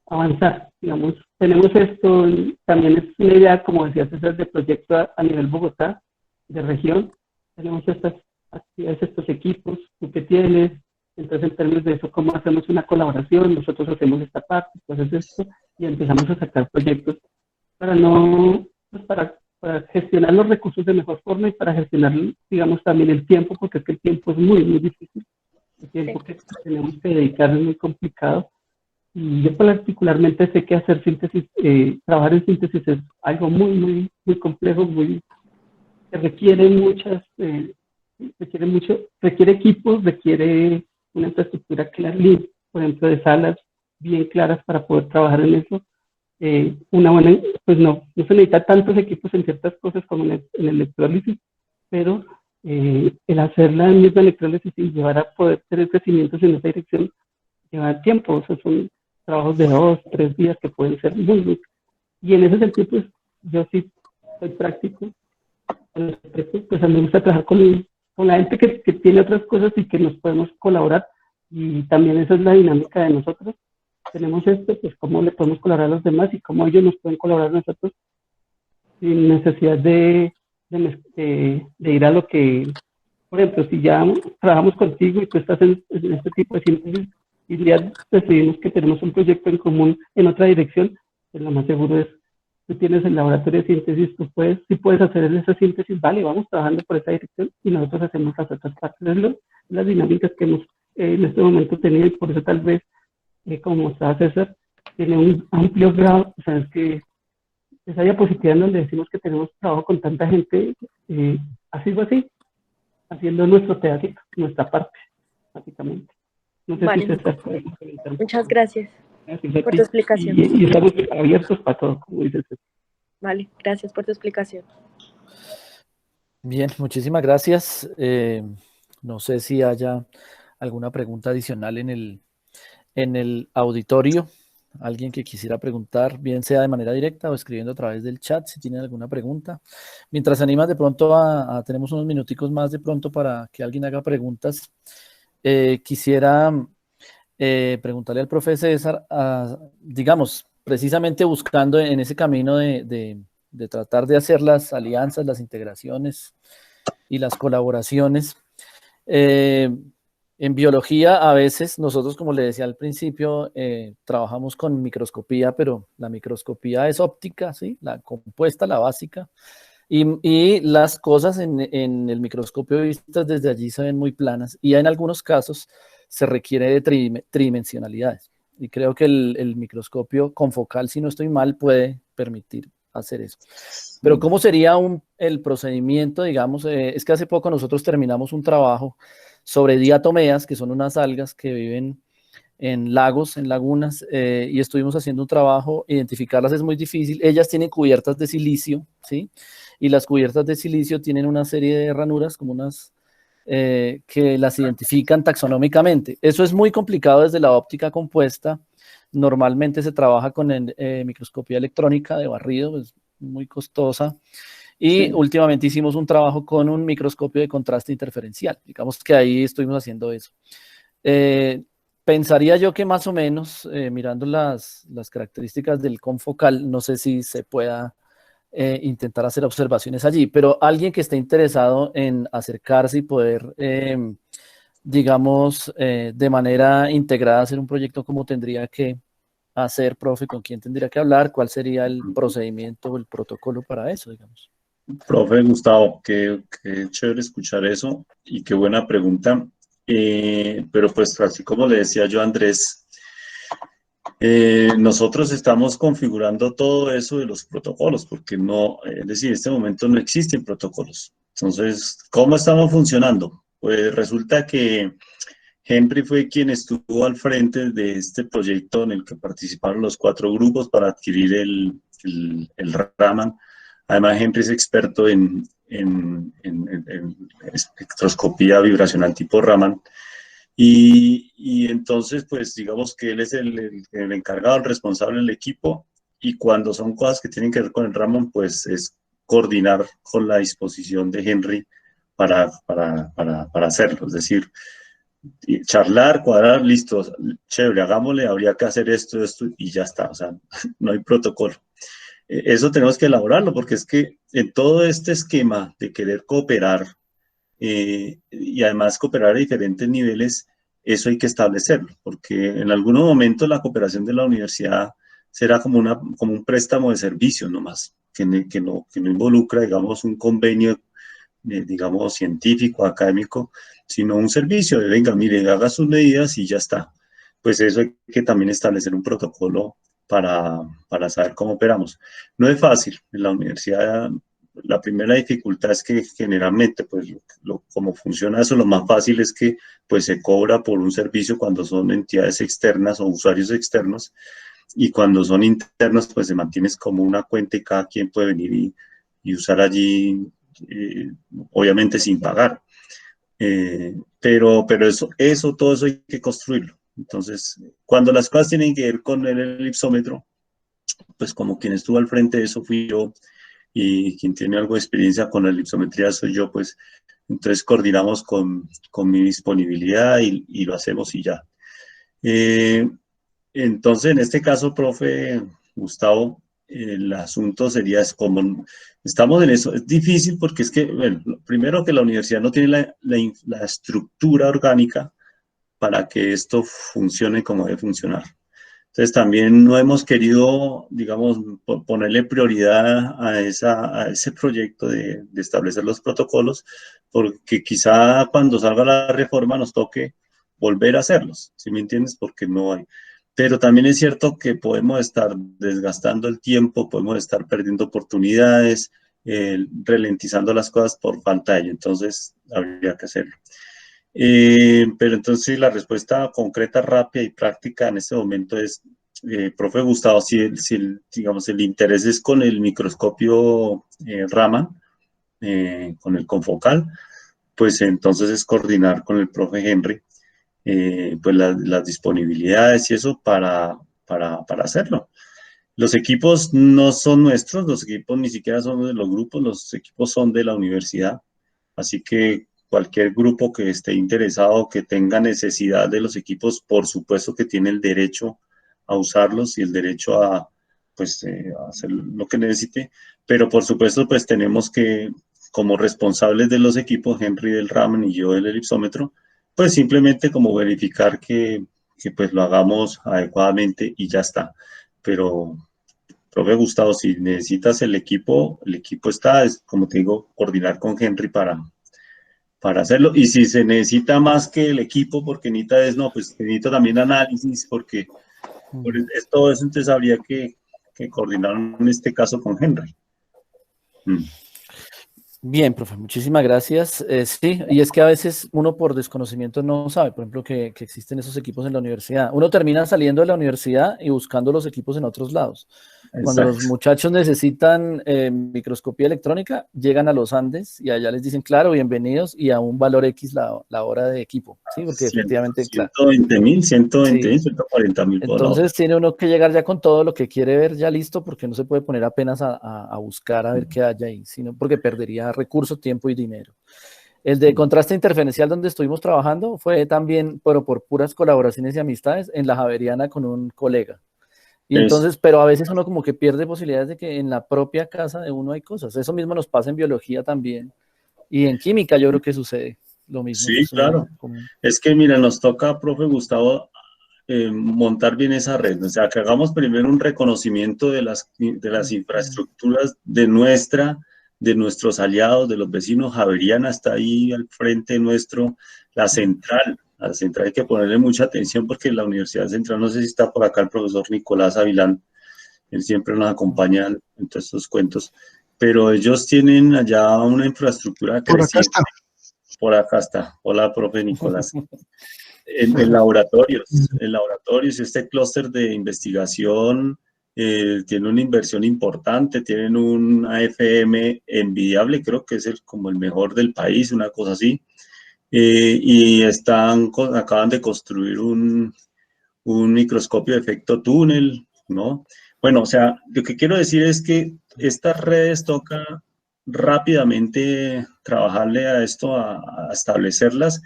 avanzar. Digamos, tenemos esto, también es una idea, como decía César, de proyecto a nivel Bogotá, de región. Tenemos estas actividades, estos equipos, tú que tienes. Entonces, en términos de eso, ¿cómo hacemos una colaboración? Nosotros hacemos esta parte, tú haces esto, y empezamos a sacar proyectos para no, pues para gestionar los recursos de mejor forma y para gestionar, digamos, también el tiempo, porque es que el tiempo es muy, muy difícil. El tiempo que tenemos que dedicar es muy complicado. Y yo particularmente sé que hacer síntesis, trabajar en síntesis es algo muy, muy, muy complejo, que requiere requiere equipos, requiere una infraestructura clara, por ejemplo, de salas bien claras para poder trabajar en eso. Pues no se necesita tantos equipos en ciertas cosas como en el electrólisis, pero el hacer la misma electrólisis y llevar a poder tener crecimientos en esa dirección lleva tiempo. O sea, son trabajos de 2, 3 días que pueden ser muy duros. Y en ese sentido, pues yo sí soy práctico. Pues a mí me gusta trabajar con la gente que tiene otras cosas y que nos podemos colaborar. Y también esa es la dinámica de nosotros. Tenemos esto, pues cómo le podemos colaborar a los demás y cómo ellos nos pueden colaborar a nosotros sin necesidad de ir a lo que, por ejemplo, si ya trabajamos contigo y tú estás en este tipo de síntesis y ya decidimos que tenemos un proyecto en común en otra dirección, pues lo más seguro es, tú tienes el laboratorio de síntesis, tú si puedes hacer esa síntesis, vale, vamos trabajando por esa dirección y nosotros hacemos las otras partes. Es las dinámicas que hemos en este momento tenido y por eso tal vez, como está César, tiene un amplio grado, o sea, es que esa diapositiva en donde decimos que tenemos trabajo con tanta gente, ha sido así, haciendo nuestro teatrito, nuestra parte, básicamente. No sé Vale. si César puede comentar. Muchas gracias por tu explicación. Y estamos abiertos para todo, como dices. Vale, gracias por tu explicación. Bien, muchísimas gracias. No sé si haya alguna pregunta adicional en el auditorio. Alguien que quisiera preguntar, bien sea de manera directa o escribiendo a través del chat, si tienen alguna pregunta. Mientras animas de pronto tenemos unos minuticos más de pronto para que alguien haga preguntas. Quisiera preguntarle al profe César, digamos, precisamente buscando en ese camino de tratar de hacer las alianzas, las integraciones y las colaboraciones. En biología, a veces, nosotros, como le decía al principio, trabajamos con microscopía, pero la microscopía es óptica, ¿sí? La compuesta, la básica, y las cosas en el microscopio vistas desde allí se ven muy planas, y en algunos casos se requiere de tridimensionalidades. Y creo que el microscopio confocal, si no estoy mal, puede permitir hacer eso. Pero ¿cómo sería el procedimiento, digamos? Es que hace poco nosotros terminamos un trabajo sobre diatomeas, que son unas algas que viven en lagos, en lagunas, y estuvimos haciendo un trabajo. Identificarlas es muy difícil. Ellas tienen cubiertas de silicio, ¿sí? Y las cubiertas de silicio tienen una serie de ranuras, como unas que las identifican taxonómicamente. Eso es muy complicado desde la óptica compuesta. Normalmente se trabaja con microscopía electrónica de barrido, es muy costosa. Y últimamente hicimos un trabajo con un microscopio de contraste interferencial. Digamos que ahí estuvimos haciendo eso. Pensaría yo que más o menos, mirando las características del confocal, no sé si se pueda intentar hacer observaciones allí, pero alguien que esté interesado en acercarse y poder, digamos, de manera integrada hacer un proyecto, ¿cómo tendría que hacer, profe? ¿Con quién tendría que hablar? ¿Cuál sería el procedimiento o el protocolo para eso, digamos? Profe Gustavo, qué chévere escuchar eso y qué buena pregunta. Pero pues así como le decía yo a Andrés, nosotros estamos configurando todo eso de los protocolos, porque no, es decir, en este momento no existen protocolos. Entonces, ¿cómo estamos funcionando? Pues resulta que Henry fue quien estuvo al frente de este proyecto en el que participaron los 4 grupos para adquirir el Raman. Además, Henry es experto en espectroscopía vibracional tipo Raman. Y entonces, pues digamos que él es el encargado, el responsable del equipo, y cuando son cosas que tienen que ver con el Ramón, pues es coordinar con la disposición de Henry para hacerlo. Es decir, charlar, cuadrar, listo, chévere, hagámosle, habría que hacer esto, esto, y ya está. O sea, no hay protocolo. Eso tenemos que elaborarlo, porque es que en todo este esquema de querer cooperar, y además cooperar a diferentes niveles, eso hay que establecerlo, porque en algún momento la cooperación de la universidad será como un préstamo de servicios nomás, que no involucra, digamos, un convenio, digamos, científico, académico, sino un servicio de, venga, mire, haga sus medidas y ya está. Pues eso hay que también establecer un protocolo para saber cómo operamos. No es fácil, en la universidad la primera dificultad es que generalmente, pues, como funciona eso, lo más fácil es que, pues, se cobra por un servicio cuando son entidades externas o usuarios externos, y cuando son internos, pues, se mantiene como una cuenta y cada quien puede venir y usar allí, obviamente sin pagar. Pero todo eso hay que construirlo. Entonces, cuando las cosas tienen que ver con el elipsómetro, pues como quien estuvo al frente de eso fui yo, y quien tiene algo de experiencia con la elipsometría soy yo, pues entonces coordinamos con mi disponibilidad y lo hacemos y ya. Entonces, en este caso, profe Gustavo, el asunto sería, es como, estamos en eso, es difícil porque es que, bueno, primero que la universidad no tiene la estructura orgánica para que esto funcione como debe funcionar. Entonces también no hemos querido, digamos, ponerle prioridad a ese proyecto de establecer los protocolos, porque quizá cuando salga la reforma nos toque volver a hacerlos, ¿sí me entiendes? Porque no hay. Pero también es cierto que podemos estar desgastando el tiempo, podemos estar perdiendo oportunidades, ralentizando las cosas por falta de ello. Entonces habría que hacerlo. Pero entonces la respuesta concreta, rápida y práctica en este momento es, profe Gustavo, digamos, el interés es con el microscopio Raman, con el confocal, pues entonces es coordinar con el profe Henry, pues las disponibilidades y eso para hacerlo. Los equipos no son nuestros, los equipos ni siquiera son de los grupos, los equipos son de la universidad, así que cualquier grupo que esté interesado, que tenga necesidad de los equipos, por supuesto que tiene el derecho a usarlos y el derecho a, pues, a hacer lo que necesite, pero por supuesto pues tenemos que, como responsables de los equipos, Henry del Raman y yo del elipsómetro, pues simplemente como verificar que pues lo hagamos adecuadamente y ya está. Pero, profe Gustavo, si necesitas el equipo está, es, como te digo, coordinar con Henry para hacerlo. Y si se necesita más que el equipo, porque necesita no, pues necesito también análisis, porque es todo eso, entonces habría que coordinar en este caso con Henry. Bien, profe, muchísimas gracias. Sí, y es que a veces uno por desconocimiento no sabe, por ejemplo, que existen esos equipos en la universidad. Uno termina saliendo de la universidad y buscando los equipos en otros lados. Cuando los muchachos necesitan microscopía electrónica, llegan a los Andes y allá les dicen, claro, bienvenidos, y a un valor X la hora de equipo, ¿sí? Porque efectivamente, 120.000, 120.000, sí. 140.000 por hora. Entonces tiene uno que llegar ya con todo lo que quiere ver ya listo, porque no se puede poner apenas a buscar a ver qué hay ahí, sino porque perdería recursos, tiempo y dinero. El de contraste interferencial donde estuvimos trabajando fue también, pero por puras colaboraciones y amistades, en la Javeriana con un colega. Y entonces, pero a veces uno como que pierde posibilidades de que en la propia casa de uno hay cosas. Eso mismo nos pasa en biología también. Y en química yo creo que sucede lo mismo. Sí, claro. Es que, mira, nos toca, profe Gustavo, montar bien esa red. O sea, que hagamos primero un reconocimiento de las infraestructuras de nuestros aliados, de los vecinos. Javeriana está ahí al frente nuestro, la central hay que ponerle mucha atención porque la Universidad Central, no sé si está por acá el profesor Nicolás Avilán, él siempre nos acompaña en todos estos cuentos, pero ellos tienen allá una infraestructura creciente. Por acá está. Hola, profe Nicolás. En laboratorios, este clúster de investigación tiene una inversión importante, tienen un AFM envidiable, creo que es como el mejor del país, una cosa así. y acaban de construir un microscopio de efecto túnel, ¿no? Bueno, o sea, lo que quiero decir es que estas redes toca rápidamente trabajarle a esto, a establecerlas,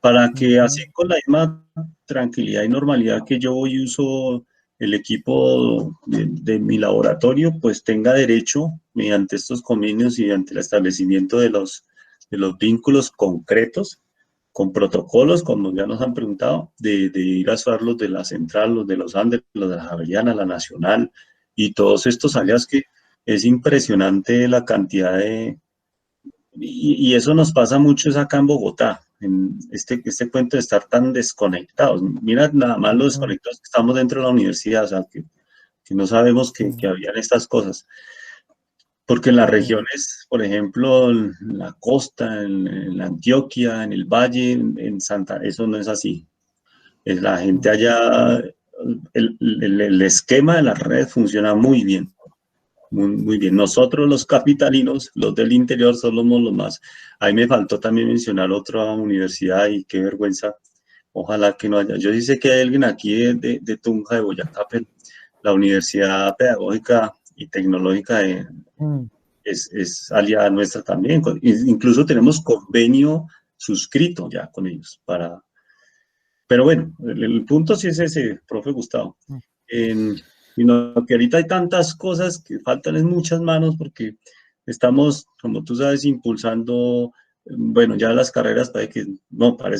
para que así con la misma tranquilidad y normalidad que yo hoy uso el equipo de mi laboratorio, pues tenga derecho, mediante estos convenios y mediante el establecimiento de los vínculos concretos, con protocolos, como ya nos han preguntado, de ir a usar los de la Central, los de los Andes, los de la Javeriana, la Nacional, y todos estos aliados que es impresionante la cantidad de... Y eso nos pasa mucho es acá en Bogotá, en este cuento de estar tan desconectados. Mira nada más los desconectados que estamos dentro de la universidad, o sea, que no sabemos que habían estas cosas. Porque en las regiones, por ejemplo, en la costa, en la Antioquia, en el Valle, en Santa, eso no es así. Es la gente allá, el esquema de la red funciona muy bien. Muy bien. Nosotros los capitalinos, los del interior, somos los más. Ahí me faltó también mencionar otra universidad y qué vergüenza. Ojalá que no haya. Yo sí sé que hay alguien aquí de Tunja, de Boyacá, pero la Universidad Pedagógica y Tecnológica es aliada nuestra también. Incluso tenemos convenio suscrito ya con ellos. Pero bueno, el punto sí es ese, profe Gustavo. Sino que ahorita hay tantas cosas que faltan en muchas manos porque estamos, como tú sabes, impulsando, bueno, ya las carreras, parece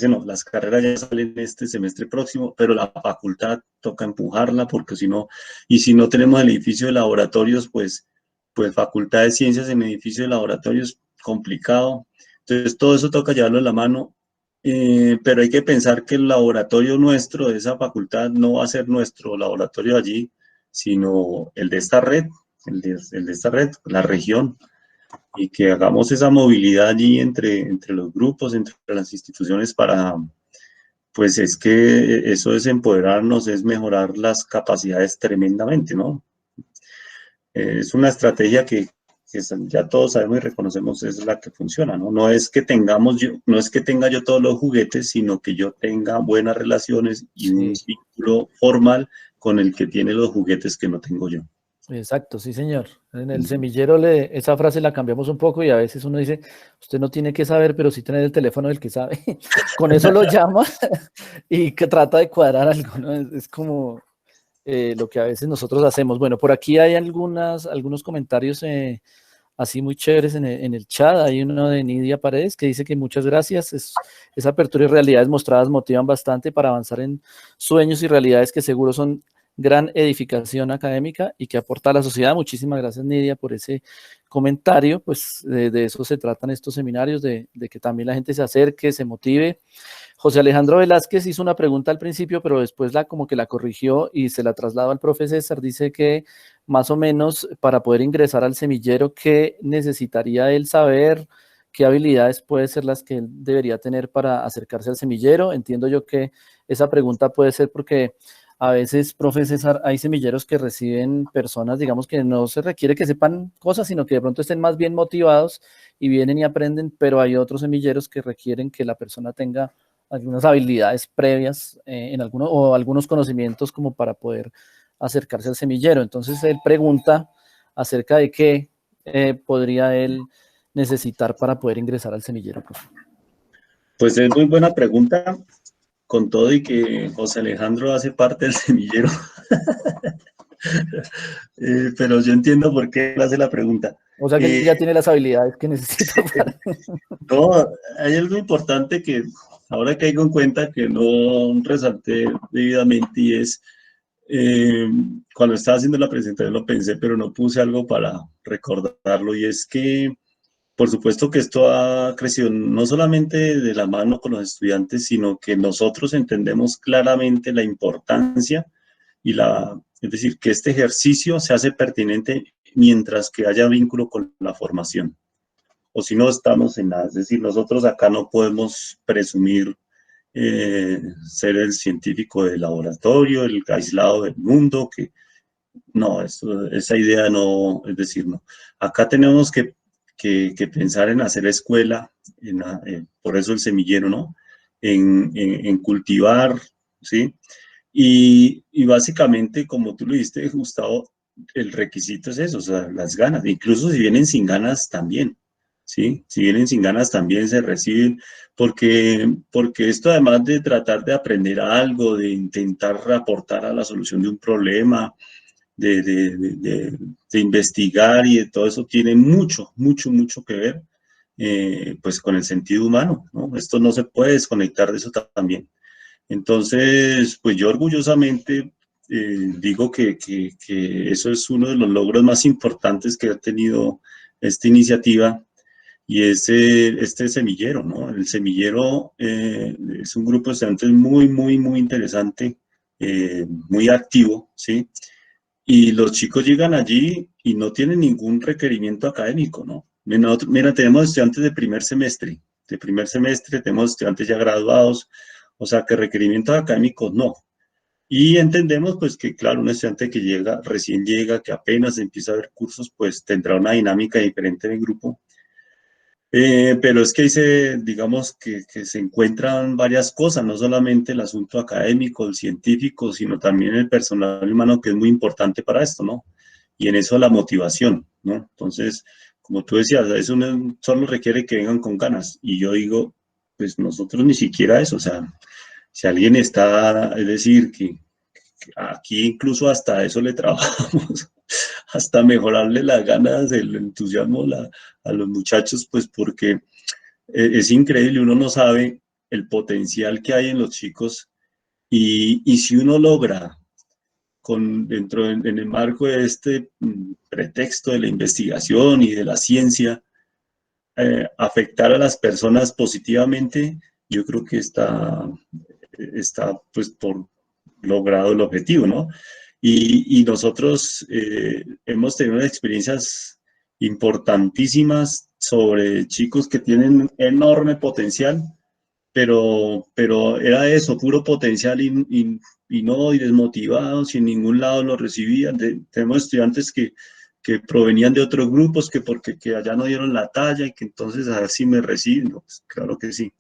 no, las carreras ya salen este semestre próximo, pero la facultad toca empujarla porque si no, y si no tenemos el edificio de laboratorios, pues facultad de ciencias en edificio de laboratorios, complicado. Entonces todo eso toca llevarlo en la mano. Pero hay que pensar que el laboratorio nuestro de esa facultad no va a ser nuestro laboratorio allí, sino el de esta red, el de esta red, la región, y que hagamos esa movilidad allí entre los grupos, entre las instituciones para, pues es que eso es empoderarnos, es mejorar las capacidades tremendamente, ¿no? Es una estrategia que ya todos sabemos y reconocemos es la que funciona, ¿no? No es que tenga yo todos los juguetes, sino que yo tenga buenas relaciones y un vínculo formal con el que tiene los juguetes que no tengo yo. Exacto, sí, señor. En el semillero esa frase la cambiamos un poco y a veces uno dice, usted no tiene que saber, pero sí tener el teléfono del que sabe. Con eso lo llama y que trata de cuadrar algo, ¿no? Es como lo que a veces nosotros hacemos. Bueno, por aquí hay algunos comentarios así muy chéveres en el chat. Hay uno de Nidia Paredes que dice que muchas gracias. Esa apertura y realidades mostradas motivan bastante para avanzar en sueños y realidades que seguro son gran edificación académica y que aporta a la sociedad. Muchísimas gracias, Nidia, por ese comentario. Pues de eso se tratan estos seminarios, de que también la gente se acerque, se motive. José Alejandro Velázquez hizo una pregunta al principio, pero después como que la corrigió y se la trasladó al profe César. Dice que más o menos para poder ingresar al semillero, ¿qué necesitaría él saber? ¿Qué habilidades pueden ser las que él debería tener para acercarse al semillero? Entiendo yo que esa pregunta puede ser porque a veces, profe César, hay semilleros que reciben personas, digamos, que no se requiere que sepan cosas, sino que de pronto estén más bien motivados y vienen y aprenden, pero hay otros semilleros que requieren que la persona tenga algunas habilidades previas o algunos conocimientos como para poder acercarse al semillero. Entonces, él pregunta acerca de qué podría él necesitar para poder ingresar al semillero, profe. Pues es muy buena pregunta. Con todo y que José Alejandro hace parte del semillero. Pero yo entiendo por qué él hace la pregunta. O sea que él ya tiene las habilidades que necesita. No, hay algo importante que ahora caigo en cuenta que no resalté debidamente y es, cuando estaba haciendo la presentación lo pensé, pero no puse algo para recordarlo, y es que por supuesto que esto ha crecido no solamente de la mano con los estudiantes, sino que nosotros entendemos claramente la importancia es decir, que este ejercicio se hace pertinente mientras que haya vínculo con la formación. O si no, estamos en nada. Es decir, nosotros acá no podemos presumir ser el científico de laboratorio, el aislado del mundo, que no, esa idea no, es decir, no. Acá tenemos que que pensar en hacer escuela, por eso el semillero, ¿no? En cultivar, ¿sí? Y básicamente, como tú lo dijiste, Gustavo, el requisito es eso, o sea, las ganas. Incluso si vienen sin ganas también, ¿sí? Si vienen sin ganas también se reciben, porque esto además de tratar de aprender algo, de intentar aportar a la solución de un problema, de investigar y de todo eso, tiene mucho, mucho, mucho que ver, pues con el sentido humano, ¿no? Esto no se puede desconectar de eso también. Entonces, pues yo orgullosamente digo que eso es uno de los logros más importantes que ha tenido esta iniciativa y es este semillero, ¿no? El semillero es un grupo de estudiantes muy, muy, muy interesante, muy activo, ¿sí? Y los chicos llegan allí y no tienen ningún requerimiento académico, ¿no? Mira, tenemos estudiantes de primer semestre, tenemos estudiantes ya graduados, o sea que requerimientos académicos no. Y entendemos pues que claro, un estudiante que llega, recién llega, que apenas empieza a ver cursos, pues tendrá una dinámica diferente en el grupo. Pero es que ahí digamos que se encuentran varias cosas, no solamente el asunto académico, el científico, sino también el personal humano, que es muy importante para esto, ¿no? Y en eso la motivación, ¿no? Entonces, como tú decías, eso no solo requiere que vengan con ganas. Y yo digo, pues nosotros ni siquiera eso, o sea, si alguien está, es decir, que aquí incluso hasta eso le trabajamos, hasta mejorarle las ganas, el entusiasmo a los muchachos, pues porque es increíble, uno no sabe el potencial que hay en los chicos y si uno logra en el marco de este pretexto de la investigación y de la ciencia, afectar a las personas positivamente, yo creo que está pues por logrado el objetivo, ¿no? Y nosotros hemos tenido unas experiencias importantísimas sobre chicos que tienen enorme potencial, pero era eso, puro potencial y desmotivados, y en ningún lado lo recibían. Tenemos estudiantes que provenían de otros grupos, que allá no dieron la talla y que entonces a ver si me reciben. No, pues, claro que sí.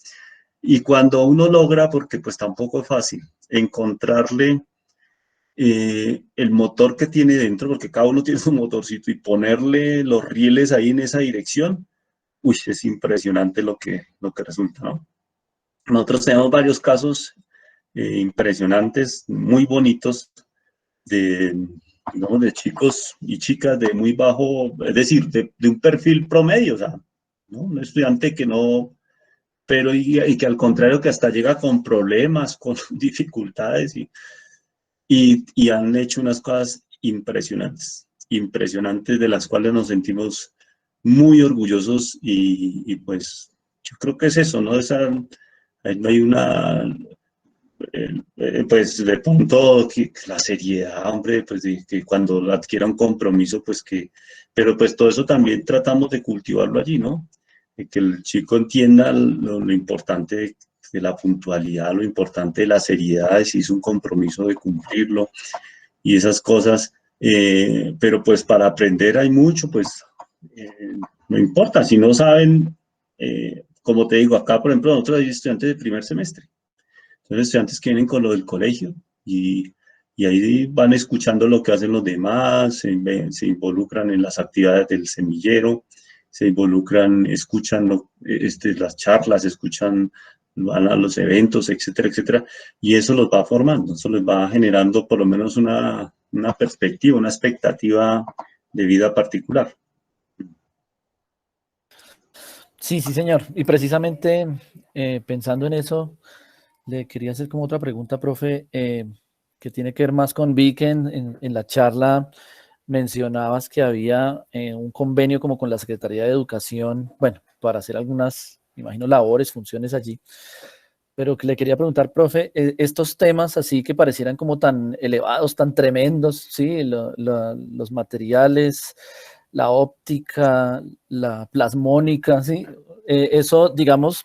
Y cuando uno logra, porque pues tampoco es fácil, encontrarle el motor que tiene dentro, porque cada uno tiene su motorcito, y ponerle los rieles ahí en esa dirección, uy, es impresionante lo que resulta, ¿no? Nosotros tenemos varios casos impresionantes, muy bonitos, digamos, de chicos y chicas de muy bajo, es decir, de un perfil promedio, o sea, ¿no? Un estudiante que no, pero y que al contrario, que hasta llega con problemas, con dificultades y han hecho unas cosas impresionantes, impresionantes, de las cuales nos sentimos muy orgullosos y pues yo creo que es eso, ¿no? No hay una, pues de punto que la seriedad, hombre, pues de que cuando adquiera un compromiso, pues pero pues todo eso también tratamos de cultivarlo allí, ¿no? De que el chico entienda lo importante de la puntualidad, lo importante de la seriedad, de si es un compromiso de cumplirlo y esas cosas, pero pues para aprender hay mucho, pues no importa, si no saben, como te digo, acá por ejemplo nosotros hay estudiantes de primer semestre, entonces estudiantes que vienen con lo del colegio y ahí van escuchando lo que hacen los demás, se involucran en las actividades del semillero, se involucran, escuchan las charlas, van a los eventos, etcétera, etcétera, y eso los va formando, eso les va generando por lo menos una perspectiva, una expectativa de vida particular. Sí, sí, señor. Y precisamente pensando en eso, le quería hacer como otra pregunta, profe, que tiene que ver más con Vic. En la charla mencionabas que había un convenio como con la Secretaría de Educación, bueno, para hacer algunas, me imagino, labores, funciones allí. Pero que le quería preguntar, profe, estos temas así que parecieran como tan elevados, tan tremendos, ¿sí? Los materiales, la óptica, la plasmónica, ¿sí? Eso, digamos,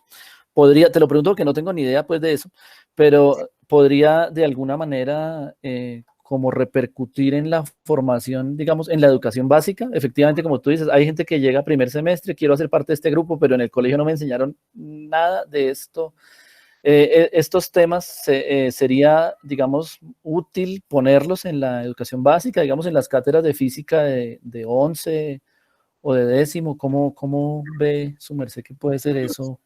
podría, te lo pregunto porque no tengo ni idea pues de eso, pero podría de alguna manera como repercutir en la formación, digamos, en la educación básica. Efectivamente, como tú dices, hay gente que llega a primer semestre, quiero hacer parte de este grupo, pero en el colegio no me enseñaron nada de esto. Estos temas sería, digamos, útil ponerlos en la educación básica, digamos, en las cátedras de física de 11 o de décimo. ¿Cómo ve su merced que puede ser eso?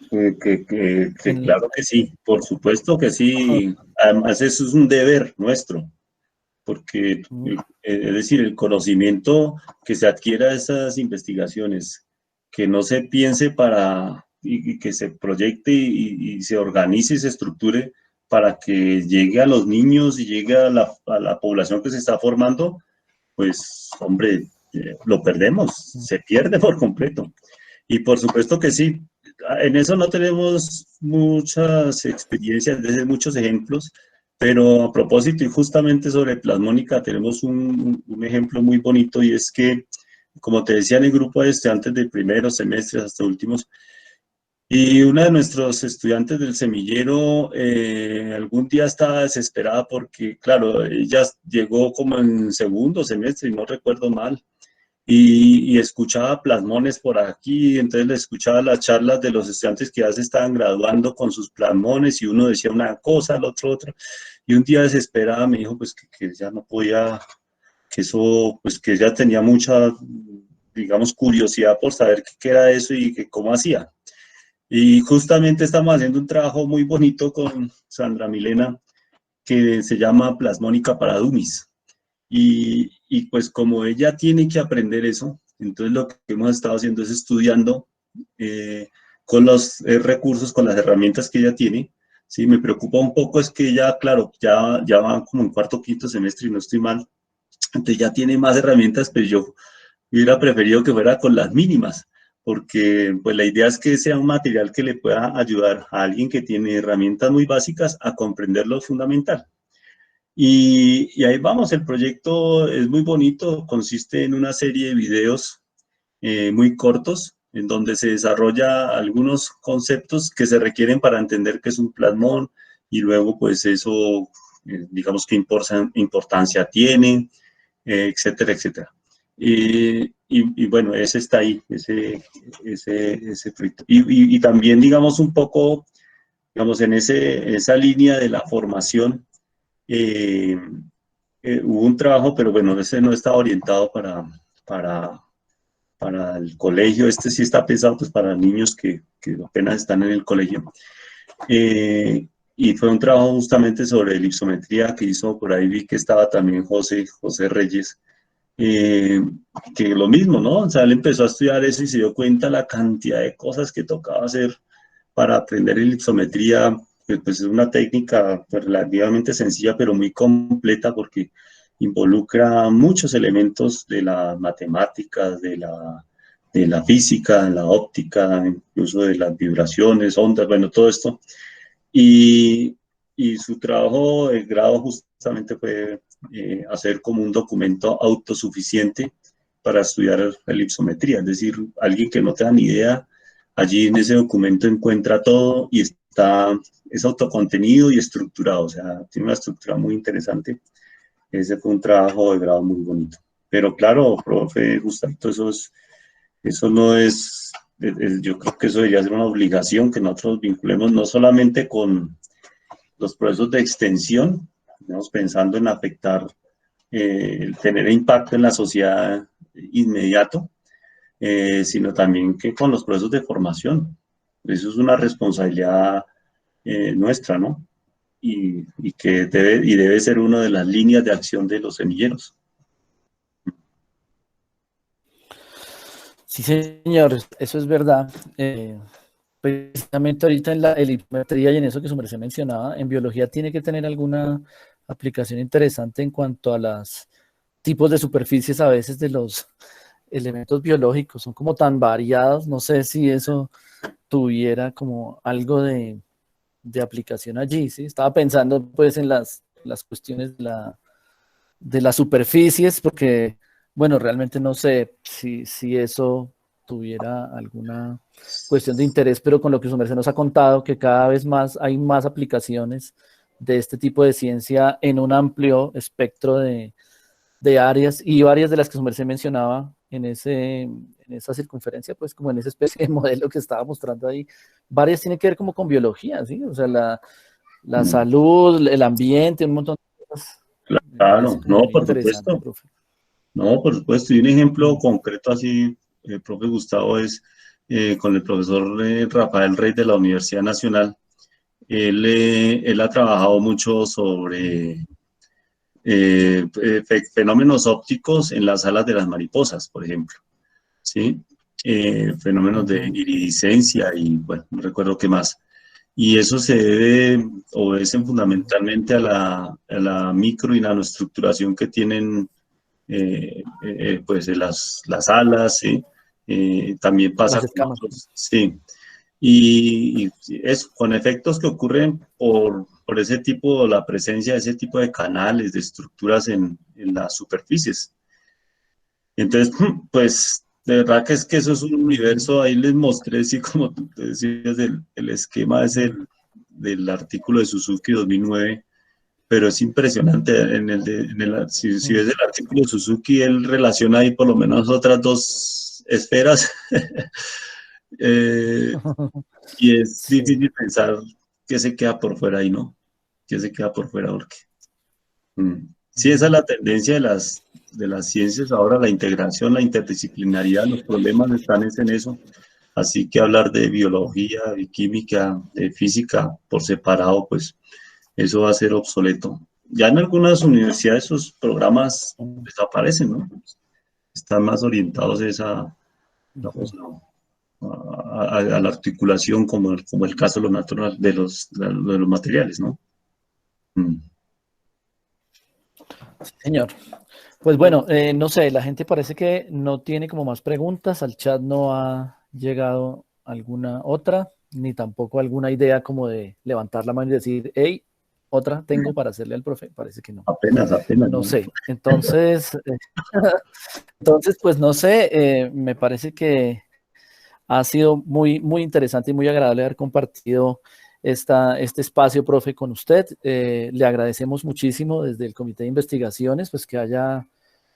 Claro que sí, por supuesto que sí. Además, eso es un deber nuestro, porque, es decir, el conocimiento que se adquiera de esas investigaciones, que no se piense y que se proyecte y se organice y se estructure para que llegue a los niños y llegue a la población que se está formando, pues, hombre, lo perdemos, se pierde por completo. Y por supuesto que sí, en eso no tenemos muchas experiencias, desde muchos ejemplos, pero a propósito y justamente sobre Plasmónica tenemos un ejemplo muy bonito, y es que, como te decía, en el grupo de estudiantes de primeros semestres hasta últimos, y una de nuestros estudiantes del semillero algún día estaba desesperada porque, claro, ella llegó como en segundo semestre y no recuerdo mal, y escuchaba plasmones por aquí, entonces le escuchaba las charlas de los estudiantes que ya se estaban graduando con sus plasmones, y uno decía una cosa, el otro otra, y un día desesperada me dijo pues que ya no podía, que eso, pues que ella tenía mucha, digamos, curiosidad por saber qué era eso y que cómo hacía. Y justamente estamos haciendo un trabajo muy bonito con Sandra Milena que se llama Plasmónica para Dummies. Y pues como ella tiene que aprender eso, entonces lo que hemos estado haciendo es estudiando con los recursos, con las herramientas que ella tiene. Sí, me preocupa un poco es que ella, claro, ya va como en cuarto o quinto semestre y no estoy mal, entonces ya tiene más herramientas, pero yo hubiera preferido que fuera con las mínimas, porque pues la idea es que sea un material que le pueda ayudar a alguien que tiene herramientas muy básicas a comprender lo fundamental. Y ahí vamos, el proyecto es muy bonito, consiste en una serie de videos muy cortos, en donde se desarrolla algunos conceptos que se requieren para entender qué es un plasmón, y luego pues eso, digamos, qué importancia tiene, etcétera, etcétera. Y bueno, ese está ahí, ese proyecto. Y también, digamos, un poco, digamos, en esa línea de la formación, hubo un trabajo, pero bueno, ese no está orientado para, para el colegio. Este sí está pensado pues para niños que apenas están en el colegio. Y fue un trabajo justamente sobre elipsometría que hizo, por ahí vi que estaba también José Reyes, que lo mismo, ¿no? O sea, él empezó a estudiar eso y se dio cuenta la cantidad de cosas que tocaba hacer para aprender elipsometría. Pues es una técnica pues, relativamente sencilla, pero muy completa, porque involucra muchos elementos de las matemáticas, de la física, de la óptica, incluso de las vibraciones, ondas, bueno, todo esto. Y su trabajo de grado justamente fue hacer como un documento autosuficiente para estudiar elipsometría, es decir, alguien que no tenga ni idea, allí en ese documento encuentra todo y es autocontenido y estructurado, o sea, tiene una estructura muy interesante. Ese fue un trabajo de grado muy bonito. Pero claro, profe Gustavito, eso no es, yo creo que eso debería ser una obligación que nosotros vinculemos no solamente con los procesos de extensión, estamos pensando en afectar, tener impacto en la sociedad inmediato, sino también que con los procesos de formación. Eso es una responsabilidad nuestra, ¿no? Y que debe ser una de las líneas de acción de los semilleros. Sí, señor, eso es verdad. Precisamente ahorita en la elipsometría y en eso que su merced mencionaba, en biología tiene que tener alguna aplicación interesante en cuanto a los tipos de superficies a veces de los elementos biológicos. Son como tan variados, no sé si eso tuviera como algo de aplicación allí, ¿sí? Estaba pensando pues en las cuestiones de las superficies, porque, bueno, realmente no sé si eso tuviera alguna cuestión de interés, pero con lo que su merced nos ha contado, que cada vez más hay más aplicaciones de este tipo de ciencia en un amplio espectro de áreas, y varias de las que su merced mencionaba en esa circunferencia, pues como en esa especie de modelo que estaba mostrando ahí, varias tienen que ver como con biología, ¿sí? O sea, la salud, el ambiente, un montón de cosas. Me parece Claro, como no, muy por interesante, supuesto. profe. No, por supuesto. Y un ejemplo concreto así, profe Gustavo, es con el profesor Rafael Rey de la Universidad Nacional. Él ha trabajado mucho sobre fenómenos ópticos en las alas de las mariposas, por ejemplo, ¿sí? Fenómenos de iridiscencia y, bueno, no recuerdo qué más. Y eso se debe, obedecen fundamentalmente a la micro y nanoestructuración que tienen pues las alas, ¿sí? También pasa Las con escamas. otros, sí. Y es con efectos que ocurren por ese tipo, la presencia de ese tipo de canales, de estructuras en las superficies. Entonces, pues, de verdad que es que eso es un universo, ahí les mostré, así como tú te decías, el esquema ese del artículo de Suzuki 2009, pero es impresionante. Si ves el artículo de Suzuki, él relaciona ahí por lo menos otras dos esferas. Y es Sí. difícil pensar qué se queda por fuera ahí, ¿no? ¿Qué se queda por fuera? Porque sí, esa es la tendencia de las ciencias ahora, la integración, la interdisciplinaridad, los problemas están en eso. Así que hablar de biología, de química, de física por separado, pues eso va a ser obsoleto. Ya en algunas universidades esos programas desaparecen, ¿no? Están más orientados digamos, a la articulación como el caso de lo natural, de los materiales, ¿no? Sí, señor. Pues bueno, no sé, la gente parece que no tiene como más preguntas, al chat no ha llegado alguna otra, ni tampoco alguna idea como de levantar la mano y decir, hey, otra tengo para hacerle al profe, parece que no. Apenas, No ¿no? sé, entonces, pues no sé, me parece que ha sido muy, muy interesante y muy agradable haber compartido este espacio, profe, con usted. Le agradecemos muchísimo desde el Comité de Investigaciones, pues que haya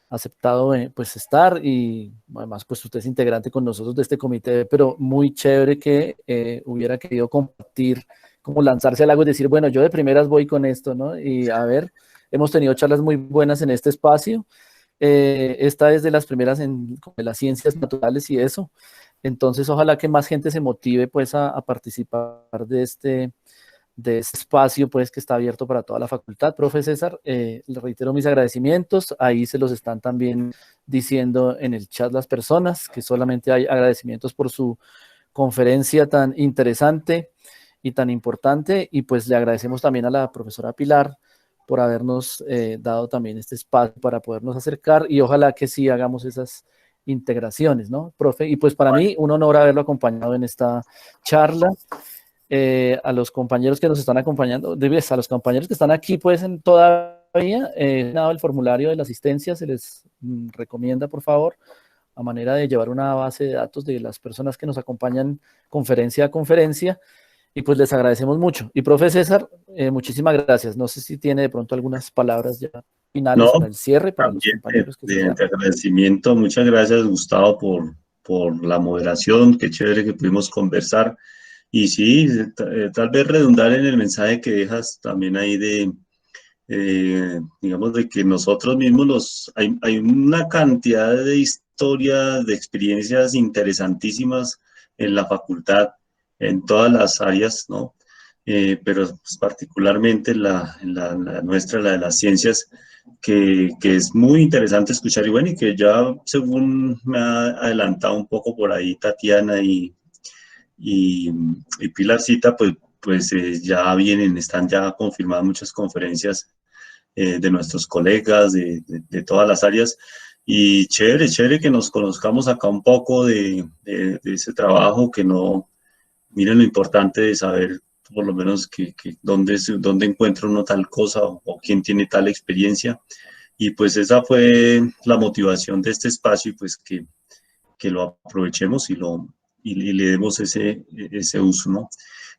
aceptado pues estar, y además pues usted es integrante con nosotros de este comité, pero muy chévere que hubiera querido compartir, como lanzarse al agua y decir, bueno, yo de primeras voy con esto, ¿no? Y a ver, hemos tenido charlas muy buenas en este espacio. Esta es de las primeras en las ciencias naturales y eso. Entonces, ojalá que más gente se motive pues a participar de este espacio pues que está abierto para toda la facultad. Profe César, le reitero mis agradecimientos, ahí se los están también diciendo en el chat las personas, que solamente hay agradecimientos por su conferencia tan interesante y tan importante, y pues le agradecemos también a la profesora Pilar por habernos dado también este espacio para podernos acercar, y ojalá que sí hagamos esas integraciones, ¿no, profe? Y pues para mí un honor haberlo acompañado en esta charla. A los compañeros que nos están acompañando, a los compañeros que están aquí, pues todavía, dado el formulario de la asistencia, se les recomienda, por favor, a manera de llevar una base de datos de las personas que nos acompañan conferencia a conferencia, y pues les agradecemos mucho. Y profe César, muchísimas gracias. No sé si tiene de pronto algunas palabras ya finales No, para el cierre, para los también compañeros que se quedan. de agradecimiento. Muchas gracias, Gustavo, por la moderación. Qué chévere que pudimos conversar. Y sí, tal vez redundar en el mensaje que dejas también ahí digamos, de que nosotros mismos hay una cantidad de historias, de experiencias interesantísimas en la facultad, en todas las áreas, ¿no? Pero pues, particularmente en la nuestra, la de las ciencias, que es muy interesante escuchar, y bueno, y que ya según me ha adelantado un poco por ahí Tatiana y Pilarcita, pues ya están ya confirmadas muchas conferencias de nuestros colegas de todas las áreas, y chévere, chévere que nos conozcamos acá un poco de ese trabajo, que no, miren lo importante de saber por lo menos que dónde encuentra uno tal cosa o quién tiene tal experiencia, y pues esa fue la motivación de este espacio, y pues que lo aprovechemos y le demos ese uso, ¿no?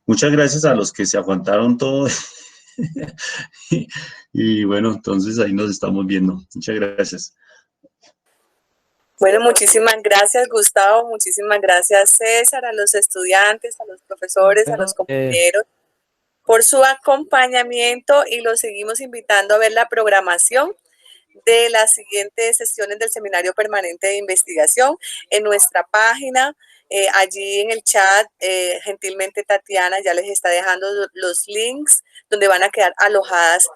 Muchas gracias a los que se aguantaron todo Y bueno, entonces ahí nos estamos viendo. Muchas gracias. Bueno, muchísimas gracias, Gustavo, muchísimas gracias, César, a los estudiantes, a los profesores, a los compañeros por su acompañamiento, y los seguimos invitando a ver la programación de las siguientes sesiones del Seminario Permanente de Investigación en nuestra página. Allí en el chat, gentilmente Tatiana ya les está dejando los links donde van a quedar alojadas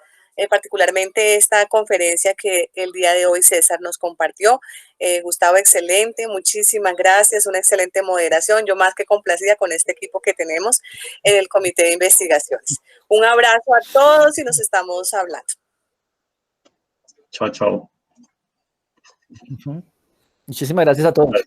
particularmente esta conferencia que el día de hoy César nos compartió. Gustavo, excelente, muchísimas gracias, una excelente moderación. Yo más que complacida con este equipo que tenemos en el Comité de Investigaciones. Un abrazo a todos y nos estamos hablando. Chao, chao. Muchísimas gracias a todos.